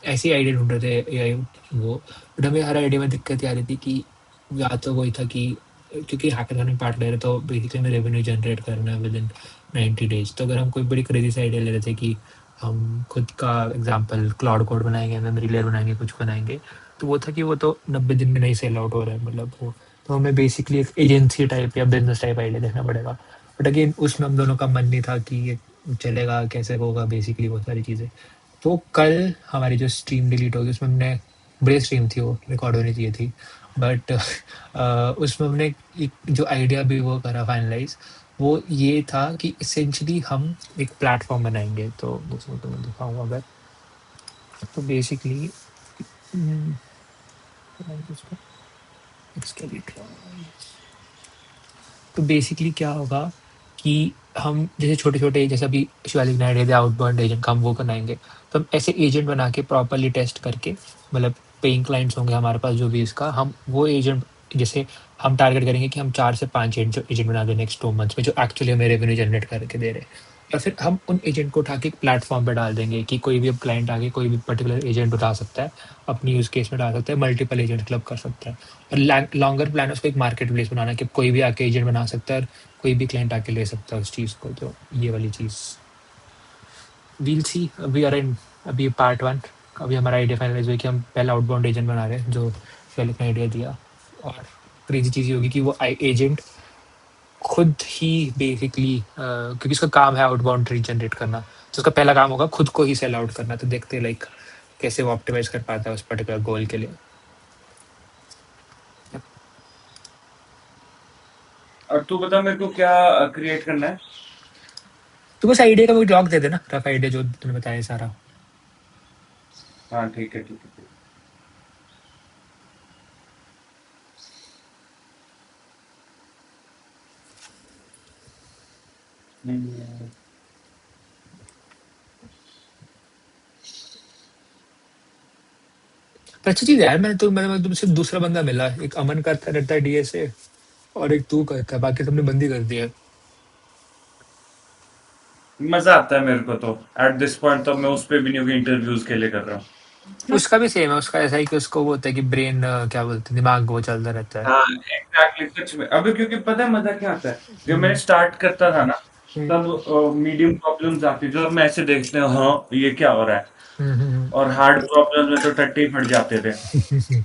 ऐसे ही आइडिया ढूंढ रहे थे एआई वो। बट हमें हर आइडिया में दिक्कत ये आ रही थी कि या तो वही था कि क्योंकि हैकाथॉन में पार्ट ले रहे तो बेसिकली हमें रेवेन्यू जनरेट करना है विद इन 90 डेज। तो अगर हम कोई बड़ी क्रेजी सा आइडिया ले रहे थे कि हम खुद का एग्जाम्पल क्लाउड कोड बनाएंगे, मेमोरी लेयर बनाएंगे, कुछ बनाएंगे, तो वो था कि वो तो 90 दिन में नहीं सेल आउट हो रहा है मतलब वो। तो हमें बेसिकली एक एजेंसी टाइप या बिजनेस टाइप आइडिया देखना पड़ेगा। बट अगेन उसमें हम दोनों का मन नहीं था कि ये चलेगा कैसे होगा, बेसिकली वो सारी चीज़ें। तो कल हमारी जो स्ट्रीम डिलीट होगी उसमें हमने, बड़ी स्ट्रीम थी वो, रिकॉर्ड होनी चाहिए थी, बट उसमें हमने एक जो आइडिया भी वो करा फाइनलाइज, वो ये था कि इसेंशली हम एक प्लेटफॉर्म बनाएंगे। तो उसमें तो मैं दिखाऊंगा अगर, तो बेसिकली तो बेसिकली क्या होगा कि हम जैसे छोटे छोटे, जैसे अभी शिवालिक ने आइडिया दिया आउटबाउंड एजेंट का, हम वो बनाएंगे। तो हम ऐसे एजेंट बना के प्रॉपरली टेस्ट करके, मतलब पेइंग क्लाइंट्स होंगे हमारे पास जो भी इसका, हम वो एजेंट, जैसे हम टारगेट करेंगे कि हम 4 से 5 एजेंट एजेंट बना दें नेक्स्ट 2 मंथ्स में, जो एक्चुअली हमें रेवेन्यू जनरेट करके दे रहे हैं। या फिर हम उन एजेंट को उठा के एक प्लेटफॉर्म पे डाल देंगे कि कोई भी अब क्लाइंट आके कोई भी पर्टिकुलर एजेंट उठा सकता है, अपनी यूज केस में डाल सकता है, मल्टीपल एजेंट क्लब कर सकता है। और लॉन्गर प्लान उसको एक मार्केट प्लेस बनाना कि कोई भी आके एजेंट बना सकता है और कोई भी क्लाइंट आके ले सकता है उस चीज़ को। तो ये वाली चीज़ we'll see, we are in, अभी पार्ट 1। अभी हमारा आइडिया फाइनलाइज हुआ कि हम पहला आउटबाउंड एजेंट बना रहे हैं, जो फेलिक ने आइडिया दिया। और क्रेजी चीज़ ये होगी कि वो एजेंट खुद ही बेसिकली, क्योंकि उसका काम है आउटबाउंड रीच जनरेट करना, तो उसका पहला काम होगा खुद को ही सेल आउट करना। तो देखते हैं लाइक कैसे वो ऑप्टिमाइज कर पाता है उस पर्टिकुलर गोल के लिए। और तू बता मेरे को क्या क्रिएट करना है। तो बस आइडिया का कोई लॉग दे देना, रफ आइडिया जो तूने बताया सारा। हाँ ठीक है ठीक है ठीक है। पर अच्छी चीज़ है यार, मैंने तुमसे दूसरा बंदा मिला, एक अमन करता रहता है डीएसए, और एक तू करता है, बाकी सबने बंदी कर दिया है। मजा आता है मेरे को तो। एट दिस पॉइंट तो मैं उस पे भी नहीं हूँ कि इंटरव्यूज के लिए कर रहा हूँ। उसका भी सेम है, उसका ऐसा ही कि उसको वो होता है कि ब्रेन, क्या बोलते हैं, दिमाग वो चलता रहता है। हाँ एग्जैक्टली, सच में। अभी क्योंकि पता है मजा क्या आता है, जब मैंने हम्म, स्टार्ट करता था ना, हम्म, तब मीडियम प्रॉब्लम्स आती, जो हम ऐसे देखते हैं हाँ ये क्या हो रहा है। हम्म, और हार्ड प्रॉब्लम्स में तो टट्टे ही फट जाते थे।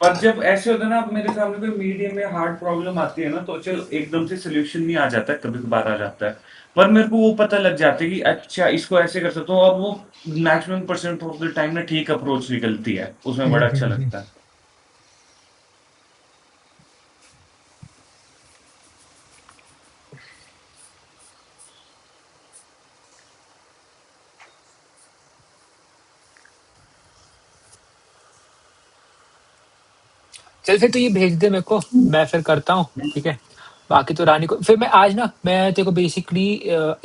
पर जब ऐसे होता है ना, अब मेरे सामने कोई मीडियम या हार्ड प्रॉब्लम आती है ना, तो चलो एकदम से सोल्यूशन नहीं आ जाता है, कभी कभार आ जाता है। पर मेरे को वो पता लग जाता है कि अच्छा इसको ऐसे कर सकता हूँ, और वो maximum percent of the time ना ठीक अप्रोच निकलती है, उसमें बड़ा अच्छा लगता है। चल फिर तो ये भेज दे मेरे को, मैं फिर करता हूँ, ठीक है? बाकी तो रानी को फिर मैं आज ना मैं तेरे को बेसिकली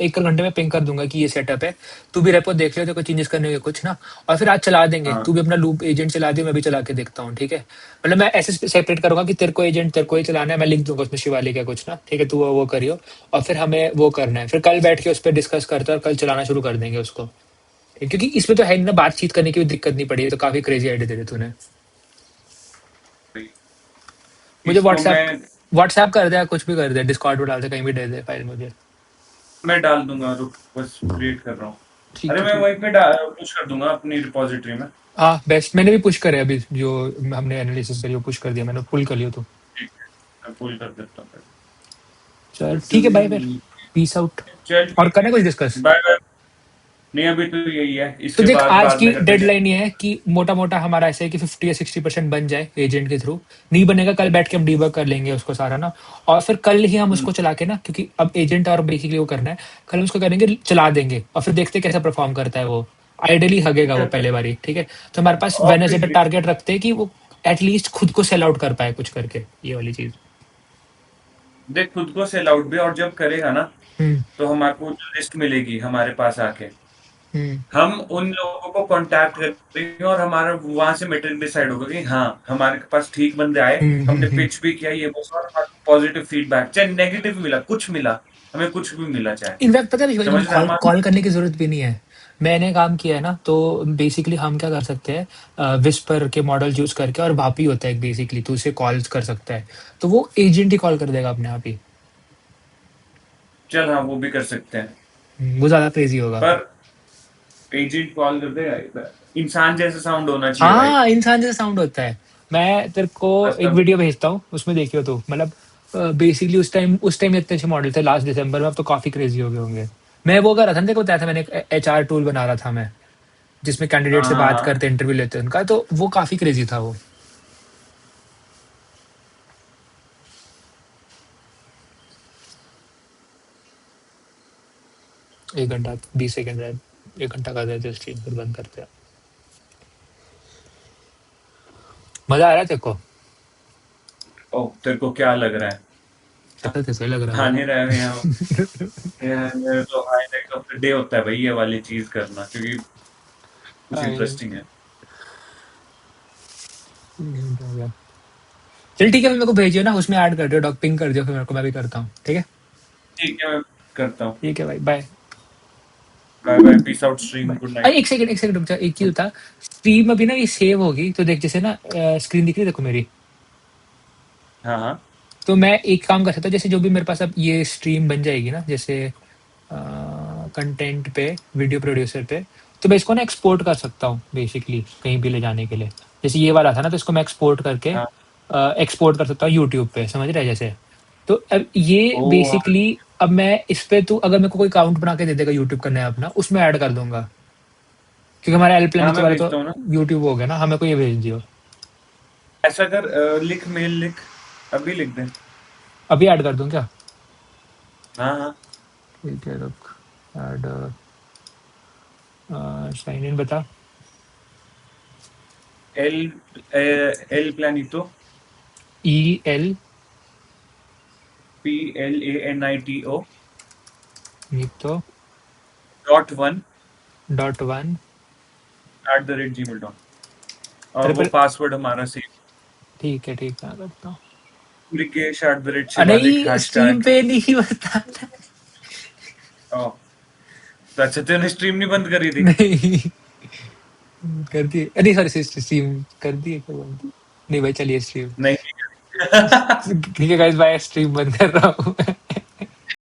1 घंटे में पिंग कर दूंगा कि ये सेटअप है। तू भी रेपो देख ले, तेरे को चेंजेस करने होंगे कुछ ना। और फिर आज चला देंगे, हाँ तू भी अपना लूप एजेंट चला दे, मैं भी चला के देखता हूँ, ठीक है। मतलब मैं ऐसे सेपरेट करूंगा कि तेरे को एजेंट तेरे को ही चलाना है, मैं लिख दूंगा उसमें शिवाली का कुछ ना, ठीक है, तू वो करियो। और फिर हमें वो करना है, फिर कल बैठ के उस पर डिस्कस करते हैं और कल चलाना शुरू कर देंगे उसको। क्योंकि इसमें तो है नहीं ना, बातचीत करने की भी दिक्कत नहीं पड़ी है, तो काफी क्रेजी आइडिया दे दे तूने। भाई, मुझे इसको व्हाट्सएप मैं व्हाट्सएप कर दे या कुछ भी कर दे, डिस्कॉर्ड पे डाल दे, कहीं भी दे दे फाइल मुझे। मैं डाल दूंगा, रुक बस क्रिएट कर रहा हूँ। ठीक अरे है मैं ठीक। वहीं पे पुश कर दूंगा अपनी रिपोजिटरी में। हाँ बेस्ट, मैंने भी पुश करे अभी, जो हमने एनालिसिस करी वो पुश कर दिया मैंने, पुल कर लिया तू। ठीक है, मैं पुल कर देता हूँ चल ठीक है, बाय फिर। फिर। Peace out. चल और ठीक करना है, कुछ डिस्कस। Bye bye. नहीं अभी तो यही है, तो इसके देख, बाद आज बाद की में करते हैं। डेडलाइन ये है कि मोटा मोटा हमारा ऐसा है कि 50 या 60% बन जाए एजेंट के थ्रू। नहीं बनेगा, कल बैठ के हम डीबग कर लेंगे उसको सारा ना। और फिर कल ही हम हम्म, उसको चला के ना, क्योंकि अब एजेंट और बेसिकली वो करना है। कल हम उसको करेंगे, चला देंगे और फिर देखते हैं कैसा परफॉर्म करता है वो। आइडियली हगेगा वो करते पहले बारी, ठीक है। तो हमारे पास वेनसडे तक ऑब्वियसली। टारगेट रखते हैं कि वो एटलीस्ट खुद को सेल आउट कर पाए कुछ करके, ये वाली चीज। देख खुद को सेल आउट भी, और जब करेगा ना हम्म। तो हमारे को जो लिस्ट मिलेगी हमारे पास आके, हम्म। हम उन लोगों को कांटेक्ट करेंगे और हमारा वहां से मैट्रिक डिसाइड होगा कि हाँ हमारे पास ठीक बंदे आए। हमने हम्म। पिच भी किया, ये वो, और हमारे पॉजिटिव फीडबैक, चाहे नेगेटिव मिला, कुछ मिला, हमें कुछ भी मिला चाहे। इनफैक्ट पता है विश्वास, हमें समझ रहे हैं कॉल हमारा। कॉल करने की जरूरत भी नहीं है। मैंने काम किया है ना, तो बेसिकली हम क्या कर सकते हैं, विस्पर के मॉडल यूज करके, और भापी होता है बेसिकली, तो उसे कॉल कर सकता है। तो वो एजेंट ही कॉल कर देगा अपने आप ही। चल हाँ वो भी कर सकते हैं, वो ज्यादा क्रेजी होगा। पर एजेंट कॉल कर देगा, इंसान जैसा साउंड होना चाहिए भाई। हाँ, इंसान जैसा साउंड होता है। मैं तेरे को बस एक तब। वीडियो भेजता हूँ, उसमें देखियो तो मतलब बेसिकली उस टाइम इतने अच्छे मॉडल थे लास्ट दिसंबर में, अब तो काफी क्रेजी हो गए होंगे। मैं वो कर रहा था ना, देखो बताया था मैंने, एक HR टूल बना रहा था मैं, जिसमें कैंडिडेट हाँ से हाँ बात हाँ। करते, इंटरव्यू लेते उनका, तो वो काफी क्रेजी था वो। 1 घंटा 20 सेकंड है। 1 घंटा कर देते स्ट्रीम, फिर बंद करते हैं। मजा आ रहा है तेरे को? ओ तेरे को क्या लग रहा है? शक्ल से सही लग रहा है भाई। हाँ नहीं रहे हैं हम। ये तो हाईलाइट ऑफ द डे होता है भाई, ये वाली चीज करना, क्योंकि कुछ हाँ, इंटरेस्टिंग है। चल ठीक है, फिर मेरे को भेजियो ना, उसमें ऐड कर दियो, डॉग पिंग कर दियो, फिर मेरे को, मैं भी करता हूँ, ठीक है। ठीक है मैं करता हूँ। ठीक है भाई, bye. Bye bye, peace out stream, bye. Good अरे नाइट। एक सेकंड रुक जा, एक चीज बता। स्ट्रीम अभी ना ये सेव होगी, तो देख जैसे ना, स्क्रीन दिख रही है देखो मेरी। हाँ हाँ तो मैं एक काम कर सकता हूँ, जैसे जो भी मेरे पास अब ये स्ट्रीम बन जाएगी ना, जैसे कंटेंट पे, वीडियो प्रोड्यूसर पे, तो मैं इसको ना एक्सपोर्ट कर सकता हूँ बेसिकली कहीं भी ले जाने के लिए। जैसे ये वाला था ना, तो इसको मैं एक्सपोर्ट करके हाँ। एक्सपोर्ट कर सकता हूँ यूट्यूब पे, समझ रहे हैं जैसे। तो अब ये ओ हाँ, बेसिकली, अब मैं इस पे, तू अगर मेरे को कोई अकाउंट बना के दे देगा यूट्यूब का नया अपना, उसमें ऐड कर दूंगा। क्योंकि हमारा एल हाँ प्लेनेट मैं वाला तो भेजता हूँ ना। यूट्यूब हो गया ना, हमें को ये भेज दियो। ऐसा कर, लिख मेल लिख, अभी लिख दे। अभी ऐड कर दूं क्या? हाँ हाँ। ठीक है, रुक। ऐड, साइन इन बता। L L Planito, EL PLANITO नीतो .1 .1 @gmail.com, और वो ट्रिपल। पासवर्ड हमारा सेव, ठीक है, करता हूँ। ऋषिकेश @शिवालिक नहीं, स्ट्रीम हैशटैग। पे नहीं बता। ओ तो अच्छा, तूने स्ट्रीम नहीं बंद करी थी? नहीं, कर दिए, नहीं सॉरी, स्ट्रीम कर दिए, क्या बंद? नहीं भाई, चलिए स्ट्रीम। नहीं नहीं करी। ठीक है गाइस, बाय, स्ट्रीम बंद कर रहा हूँ।